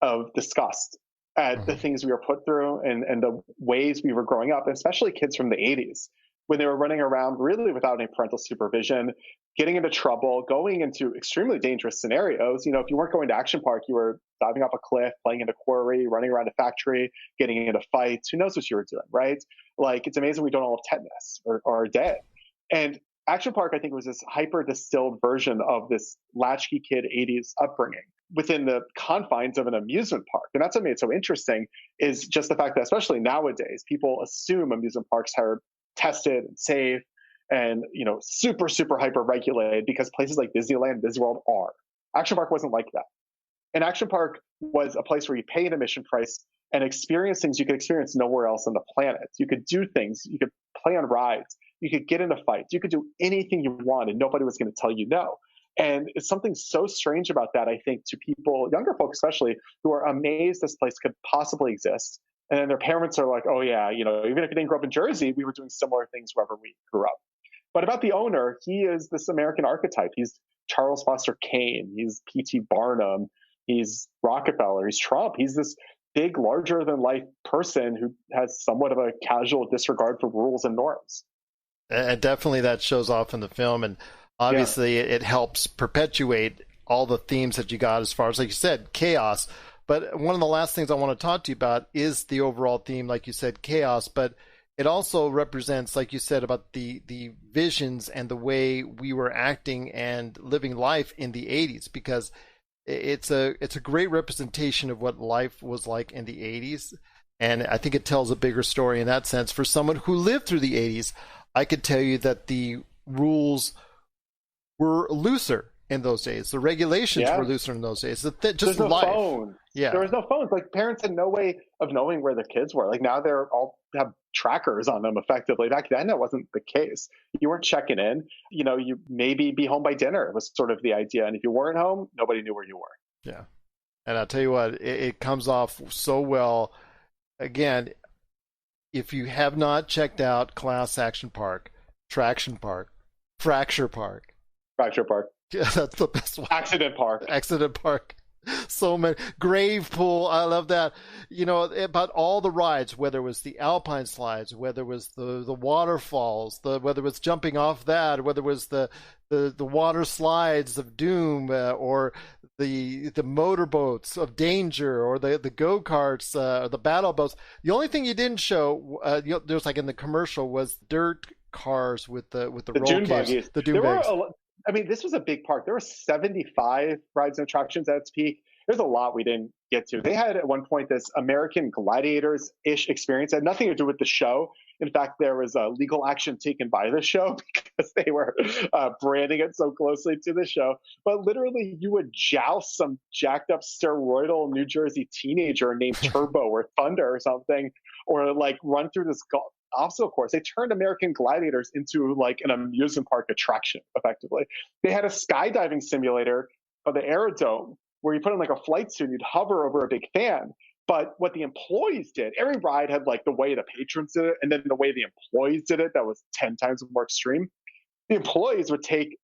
of disgust at the things we were put through and the ways we were growing up, and especially kids from the 80s, when they were running around really without any parental supervision, getting into trouble, going into extremely dangerous scenarios. You know, if you weren't going to Action Park, you were diving off a cliff, playing in a quarry, running around a factory, getting into fights. Who knows what you were doing, right? Like, it's amazing we don't all have tetanus or are dead. And Action Park, I think, was this hyper distilled version of this latchkey kid 80s upbringing within the confines of an amusement park. And that's what made it so interesting, is just the fact that, especially nowadays, people assume amusement parks are tested and safe and, you know, super, super hyper regulated because places like Disneyland and Disney World are. Action Park wasn't like that. And Action Park was a place where you pay an admission price and experience things you could experience nowhere else on the planet. You could do things, you could play on rides, you could get into fights, you could do anything you wanted. Nobody was going to tell you no. And it's something so strange about that, I think, to people, younger folks especially, who are amazed this place could possibly exist. And then their parents are like, oh yeah, you know, even if you didn't grow up in Jersey, we were doing similar things wherever we grew up. But about the owner, he is this American archetype. He's Charles Foster Kane. He's P.T. Barnum. He's Rockefeller. He's Trump. He's this big, larger-than-life person who has somewhat of a casual disregard for rules and norms. And definitely that shows off in the film. And obviously it helps perpetuate all the themes that you got as far as, like you said, chaos. But one of the last things I want to talk to you about is the overall theme, like you said, chaos. But it also represents, like you said, about the visions and the way we were acting and living life in the 80s, because it's a great representation of what life was like in the 80s. And I think it tells a bigger story in that sense. For someone who lived through the 80s, I could tell you that the rules were looser in those days. The regulations were looser in those days. Just no life. Phone. Yeah. There was no phones. Like, parents had no way of knowing where the kids were. Like, now they're all have trackers on them effectively. Back then, that wasn't the case. You weren't checking in. You know, you maybe be home by dinner was sort of the idea. And if you weren't home, nobody knew where you were. Yeah. And I'll tell you what, it comes off so well. Again, if you have not checked out Class Action Park, Traction Park, Fracture Park. Fracture Park. Yeah, that's the best one. Accident Park. Accident Park. So many. Grave pool, I love that. You know, about all the rides, whether it was the alpine slides, whether it was the waterfalls, whether it was jumping off that, whether it was the water slides of doom, or the motorboats of danger, or the go-karts, the battle boats. The only thing you didn't show, there's like in the commercial, was dirt cars with the roll dune cage, buggies. the dune buggies. I mean, this was a big park. There were 75 rides and attractions at its peak. There's a lot we didn't get to. They had at one point this American Gladiators-ish experience. It had nothing to do with the show. In fact, there was a legal action taken by the show because they were branding it so closely to the show. But literally, you would joust some jacked up steroidal New Jersey teenager named Turbo or Thunder or something, or like run through this obstacle course. They turned American Gladiators into like an amusement park attraction, effectively. They had a skydiving simulator of the Aerodome where you put in like a flight suit and you'd hover over a big fan. But what the employees did, every ride had like the way the patrons did it, and then the way the employees did it that was 10 times more extreme. The employees would take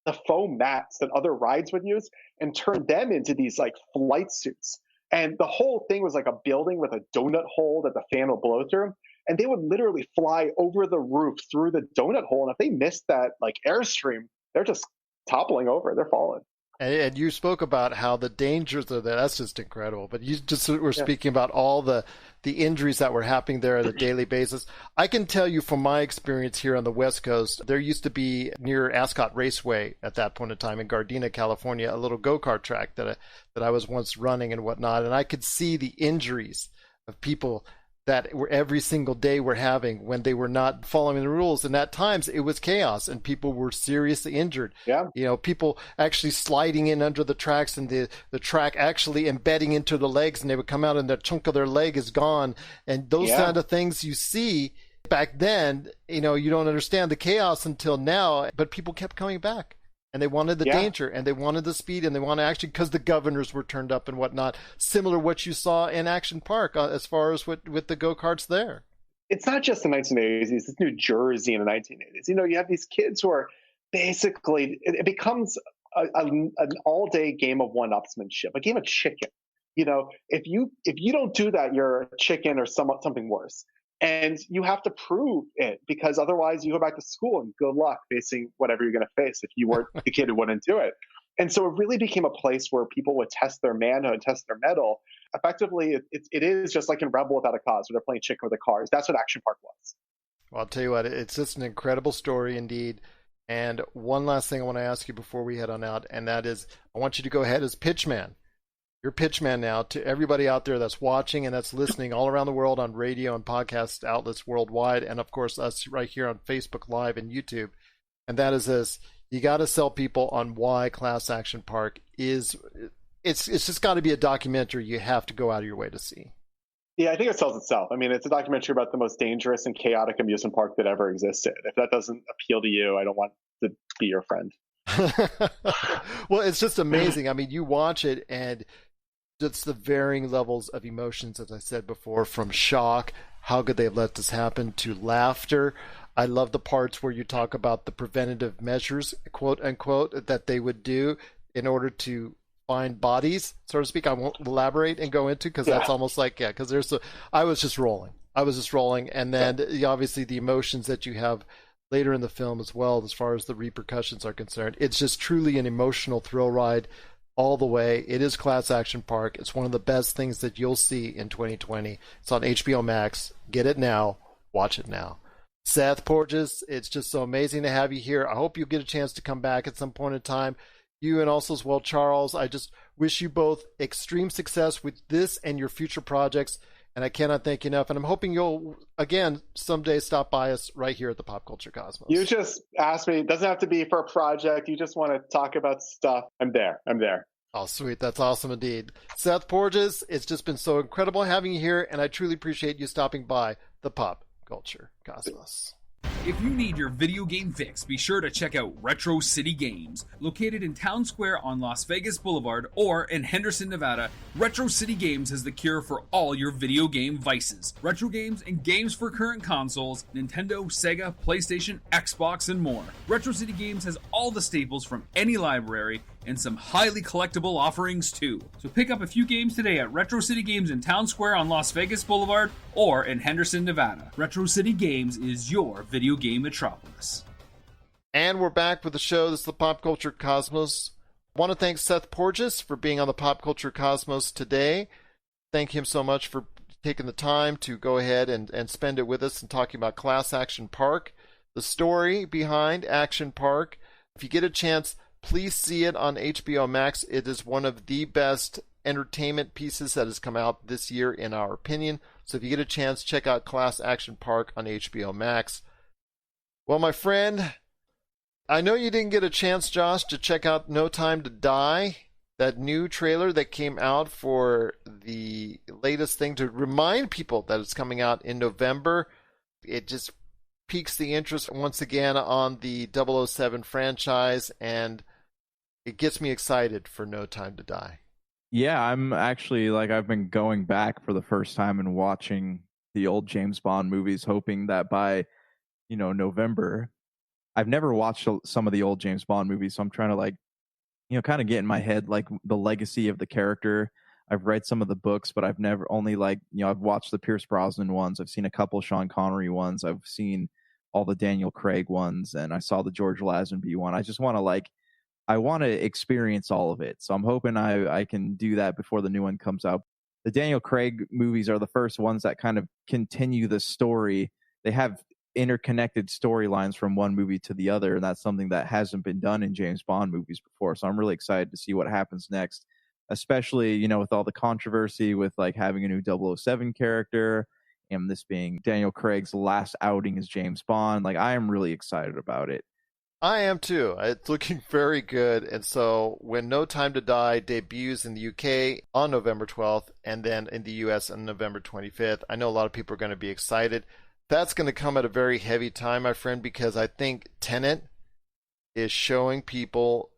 the foam mats that other rides would use and turn them into these like flight suits. And the whole thing was like a building with a donut hole that the fan would blow through. And they would literally fly over the roof through the donut hole. And if they missed that like airstream, they're just toppling over. They're falling. And you spoke about how the dangers of that. That's just incredible. But you just were speaking about all the injuries that were happening there on a daily basis. I can tell you from my experience here on the West Coast, there used to be near Ascot Raceway at that point in time in Gardena, California, a little go-kart track that I was once running and whatnot. And I could see the injuries of people that were every single day were having when they were not following the rules. And at times it was chaos and people were seriously injured. Yeah. You know, people actually sliding in under the tracks and the track actually embedding into the legs, and they would come out and the chunk of their leg is gone. And those kind of things you see back then, you know, you don't understand the chaos until now, but people kept coming back. And they wanted the danger, and they wanted the speed, and they wanted action because the governors were turned up and whatnot. Similar to what you saw in Action Park as far as with the go-karts there. It's not just the 1980s. It's New Jersey in the 1980s. You know, you have these kids who are basically, it becomes an all-day game of one-upsmanship, a game of chicken. You know, if you don't do that, you're a chicken or something worse. And you have to prove it, because otherwise you go back to school and good luck facing whatever you're going to face if you weren't the kid who wouldn't do it. And so it really became a place where people would test their manhood, test their mettle. Effectively, it is just like in Rebel Without a Cause, where they're playing chicken with the cars. That's what Action Park was. Well, I'll tell you what, it's just an incredible story indeed. And one last thing I want to ask you before we head on out, and that is I want you to go ahead as pitchman. Your pitchman now to everybody out there that's watching and that's listening all around the world on radio and podcast outlets worldwide, and of course us right here on Facebook Live and YouTube. And that is this: you got to sell people on why Class Action Park is. It's just got to be a documentary you have to go out of your way to see. Yeah, I think it sells itself. I mean, it's a documentary about the most dangerous and chaotic amusement park that ever existed. If that doesn't appeal to you, I don't want to be your friend. Well, it's just amazing. I mean, you watch it and just the varying levels of emotions, as I said before, from shock, how could they have let this happen, to laughter. I love the parts where you talk about the preventative measures, quote unquote, that they would do in order to find bodies, so to speak. I won't elaborate and go into, because that's almost like, because I was just rolling. And then obviously the emotions that you have later in the film as well, as far as the repercussions are concerned. It's just truly an emotional thrill ride all the way. It is Class Action Park. It's one of the best things that you'll see in 2020. It's on HBO Max. Get it now. Watch it now. Seth Porges, it's just so amazing to have you here. I hope you get a chance to come back at some point in time. You and also as well, Charles. I just wish you both extreme success with this and your future projects. And I cannot thank you enough. And I'm hoping you'll, again, someday stop by us right here at the Pop Culture Cosmos. You just asked me. It doesn't have to be for a project. You just want to talk about stuff. I'm there. Oh, sweet. That's awesome indeed. Seth Porges, it's just been so incredible having you here, and I truly appreciate you stopping by the Pop Culture Cosmos. If you need your video game fix, be sure to check out Retro City Games. Located in Town Square on Las Vegas Boulevard or in Henderson, Nevada, Retro City Games has the cure for all your video game vices. Retro games and games for current consoles, Nintendo, Sega, PlayStation, Xbox, and more. Retro City Games has all the staples from any library and some highly collectible offerings too. So pick up a few games today at Retro City Games in Town Square on Las Vegas Boulevard or in Henderson, Nevada. Retro City Games is your video game metropolis. And we're back with the show. This is the Pop Culture Cosmos. I want to thank Seth Porges for being on the Pop Culture Cosmos today. Thank him so much for taking the time to go ahead and spend it with us and talking about Class Action Park, the story behind Action Park. If you get a chance, please see it on HBO Max. It is one of the best entertainment pieces that has come out this year, in our opinion. So if you get a chance, check out Class Action Park on HBO Max. Well, my friend, I know you didn't get a chance, Josh, to check out No Time to Die, that new trailer that came out for the latest thing to remind people that it's coming out in November. It just piques the interest once again on the 007 franchise, and it gets me excited for No Time to Die. Yeah, I'm actually, I've been going back for the first time and watching the old James Bond movies, hoping that by, November. I've never watched some of the old James Bond movies, so I'm trying to kind of get in my head the legacy of the character. I've read some of the books, but I've never I've watched the Pierce Brosnan ones. I've seen a couple Sean Connery ones. I've seen all the Daniel Craig ones, and I saw the George Lazenby one. I just want to I want to experience all of it. So I'm hoping I can do that before the new one comes out. The Daniel Craig movies are the first ones that kind of continue the story. They have interconnected storylines from one movie to the other, and that's something that hasn't been done in James Bond movies before. So I'm really excited to see what happens next, especially with all the controversy with having a new 007 character and this being Daniel Craig's last outing as James Bond. I am really excited about it. I am too. It's looking very good. And so when No Time to Die debuts in the UK on November 12th and then in the US on November 25th, I know a lot of people are going to be excited. That's going to come at a very heavy time, my friend, because I think Tenet is showing people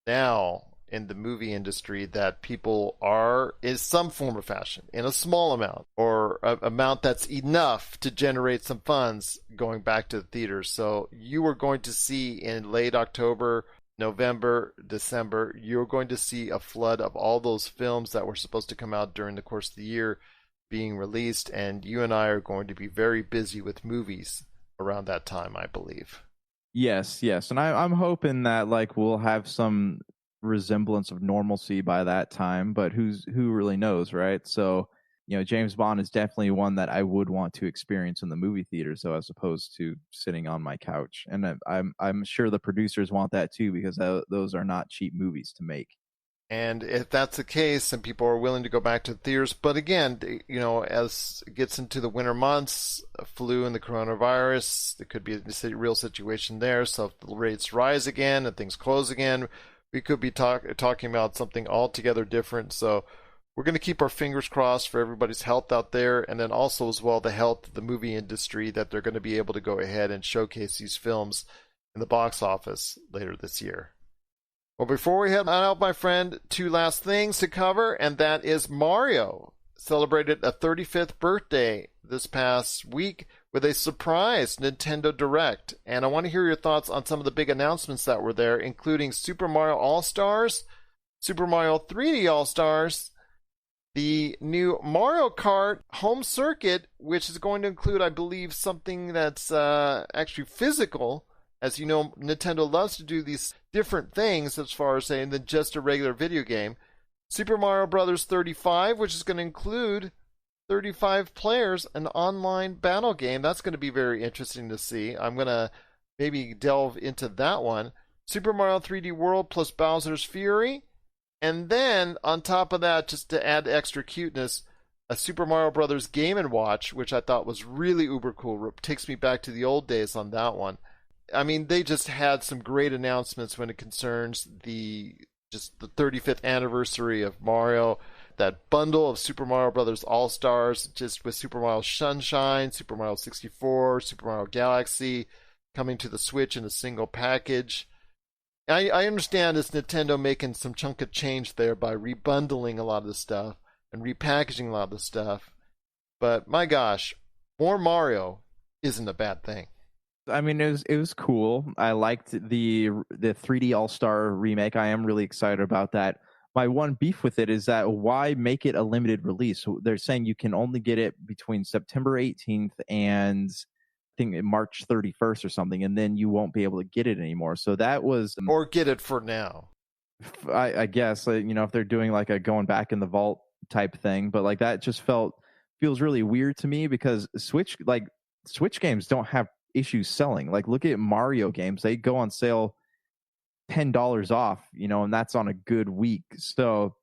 now in the movie industry that people are, in some form or fashion, in a small amount or an amount that's enough to generate some funds, going back to the theaters. So you are going to see in late October, November, December, you're going to see a flood of all those films that were supposed to come out during the course of the year being released, and you and I are going to be very busy with movies around that time, I believe. Yes, and I'm hoping that we'll have some resemblance of normalcy by that time, but who really knows, right? So James Bond is definitely one that I would want to experience in the movie theater, so as opposed to sitting on my couch. And I'm sure the producers want that too, because those are not cheap movies to make. And if that's the case, and people are willing to go back to the theaters, but again, as it gets into the winter months, flu and the coronavirus, there could be a real situation there. So if the rates rise again and things close again, we could be talking about something altogether different. So we're going to keep our fingers crossed for everybody's health out there, and then also as well the health of the movie industry, that they're going to be able to go ahead and showcase these films in the box office later this year. Well, before we head on out, my friend, two last things to cover, and that is Mario celebrated a 35th birthday this past week with a surprise Nintendo Direct. And I want to hear your thoughts on some of the big announcements that were there, including Super Mario All-Stars, Super Mario 3D All-Stars, the new Mario Kart home circuit, which is going to include, I believe, something that's actually physical. As you know, Nintendo loves to do these different things as far as saying than just a regular video game. Super Mario Bros. 35, which is going to include 35 players, an online battle game. That's going to be very interesting to see. I'm going to maybe delve into that one. Super Mario 3D World plus Bowser's Fury. And then, on top of that, just to add extra cuteness, a Super Mario Bros. Game & Watch, which I thought was really uber cool. It takes me back to the old days on that one. I mean, they just had some great announcements when it concerns the 35th anniversary of Mario. That bundle of Super Mario Bros. All-Stars, just with Super Mario Sunshine, Super Mario 64, Super Mario Galaxy, coming to the Switch in a single package. I understand it's Nintendo making some chunk of change there by rebundling a lot of the stuff and repackaging a lot of the stuff. But my gosh, more Mario isn't a bad thing. I mean, it was cool. I liked the 3D All Star remake. I am really excited about that. My one beef with it is that why make it a limited release? So they're saying you can only get it between September 18th and I think March 31st or something, and then you won't be able to get it anymore. So that was, Or get it for now. I guess, if they're doing like a going back in the vault type thing, but like that just feels really weird to me because Switch games don't have issues selling. Like look at Mario games, they go on sale $10 off, and that's on a good week. So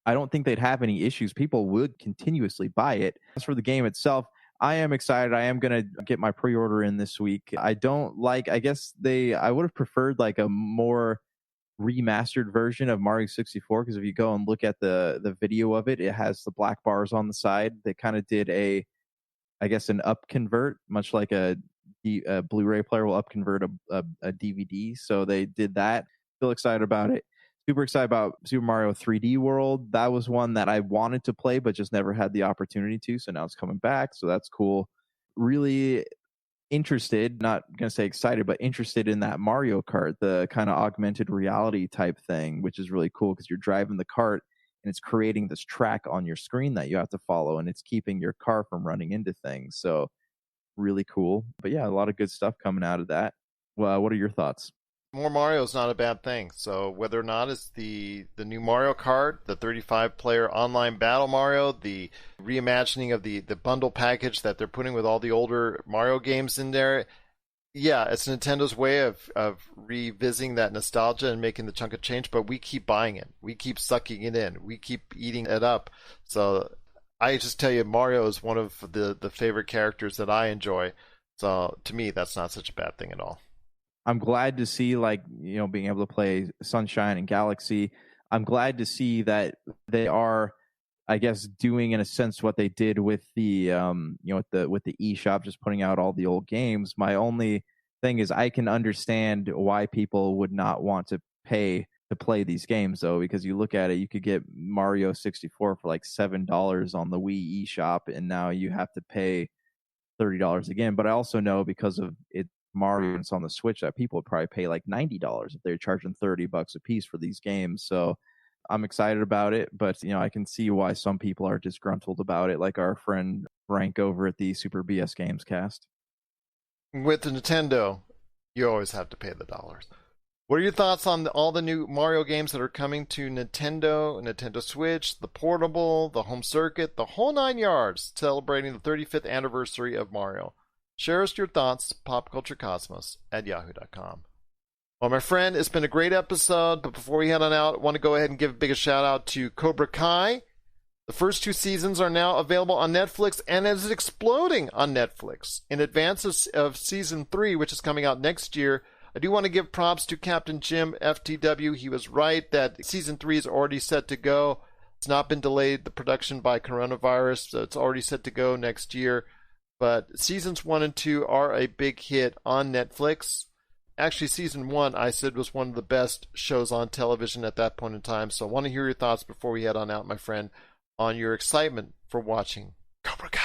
I don't think they'd have any issues. People would continuously buy it. As for the game itself, I am excited. I am going to get my pre-order in this week. I would have preferred like a more remastered version of Mario 64, because if you go and look at the video of it, it has the black bars on the side. They kind of did an up convert, much like a Blu-ray player will up convert a DVD. So they did that. Still excited about it. Super excited about Super Mario 3D World. That was one that I wanted to play, but just never had the opportunity to. So now it's coming back. So that's cool. Really interested, not going to say excited, but interested in that Mario Kart, the kind of augmented reality type thing, which is really cool because you're driving the cart and it's creating this track on your screen that you have to follow, and it's keeping your car from running into things. So really cool. But yeah, a lot of good stuff coming out of that. Well, what are your thoughts? More Mario is not a bad thing. So whether or not it's the new Mario Kart, the 35-player online battle Mario, the reimagining of the bundle package that they're putting with all the older Mario games in there, yeah, it's Nintendo's way of revisiting that nostalgia and making the chunk of change, but we keep buying it. We keep sucking it in. We keep eating it up. So I just tell you, Mario is one of the favorite characters that I enjoy. So to me, that's not such a bad thing at all. I'm glad to see, being able to play Sunshine and Galaxy. I'm glad to see that they are, I guess, doing in a sense what they did with the, with the eShop, just putting out all the old games. My only thing is I can understand why people would not want to pay to play these games, though, because you look at it, you could get Mario 64 for like $7 on the Wii eShop, and now you have to pay $30 again. But I also know because of it, Mario and it's on the Switch, that people would probably pay like $90 if they're charging $30 a piece for these games. So I'm excited about it, but I can see why some people are disgruntled about it, like our friend Frank over at the Super BS Games cast. With the Nintendo, you always have to pay the dollars. What are your thoughts on all the new Mario games that are coming to Nintendo Switch, the portable, the home circuit, the whole 9 yards, celebrating the 35th anniversary of Mario? Share us your thoughts, popculturecosmos@yahoo.com. Well, my friend, it's been a great episode, but before we head on out, I want to go ahead and give a big shout out to Cobra Kai. The first 2 seasons are now available on Netflix, and it is exploding on Netflix. In advance of season 3, which is coming out next year, I do want to give props to Captain Jim FTW. He was right that season 3 is already set to go. It's not been delayed, the production, by coronavirus, so it's already set to go next year. But seasons 1 and 2 are a big hit on Netflix. Actually, season 1, I said, was one of the best shows on television at that point in time. So I want to hear your thoughts before we head on out, my friend, on your excitement for watching Cobra Kai.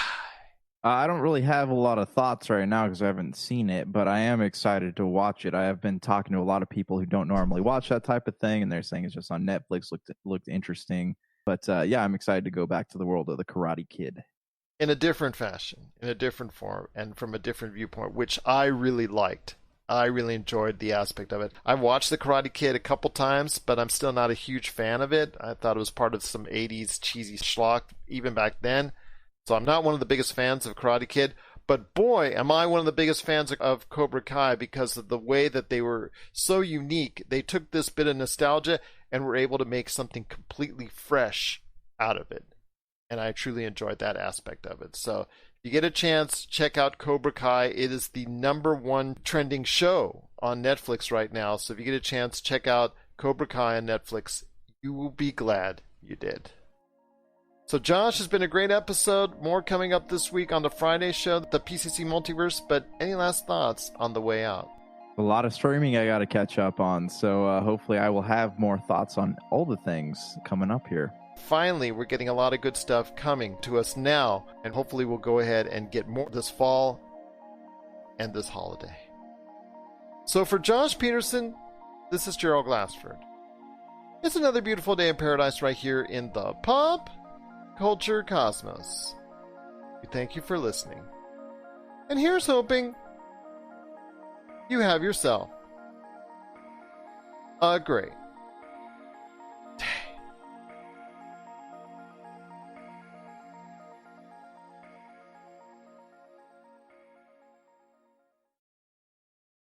I don't really have a lot of thoughts right now because I haven't seen it, but I am excited to watch it. I have been talking to a lot of people who don't normally watch that type of thing, and they're saying it's just on Netflix, looked interesting. But yeah, I'm excited to go back to the world of the Karate Kid. In a different fashion, in a different form, and from a different viewpoint, which I really liked. I really enjoyed the aspect of it. I watched The Karate Kid a couple times, but I'm still not a huge fan of it. I thought it was part of some 80s cheesy schlock even back then. So I'm not one of the biggest fans of Karate Kid, but boy, am I one of the biggest fans of Cobra Kai because of the way that they were so unique. They took this bit of nostalgia and were able to make something completely fresh out of it. And I truly enjoyed that aspect of it. So if you get a chance, check out Cobra Kai. It is the #1 trending show on Netflix right now. So if you get a chance, check out Cobra Kai on Netflix. You will be glad you did. So Josh, has been a great episode. More coming up this week on the Friday show, the PCC Multiverse. But any last thoughts on the way out? A lot of streaming I got to catch up on. So hopefully I will have more thoughts on all the things coming up here. Finally, we're getting a lot of good stuff coming to us now, and hopefully we'll go ahead and get more this fall and this holiday. So for Josh Peterson, this is Gerald Glassford. It's another beautiful day in paradise right here in the Pop Culture Cosmos. We thank you for listening. And here's hoping you have yourself a great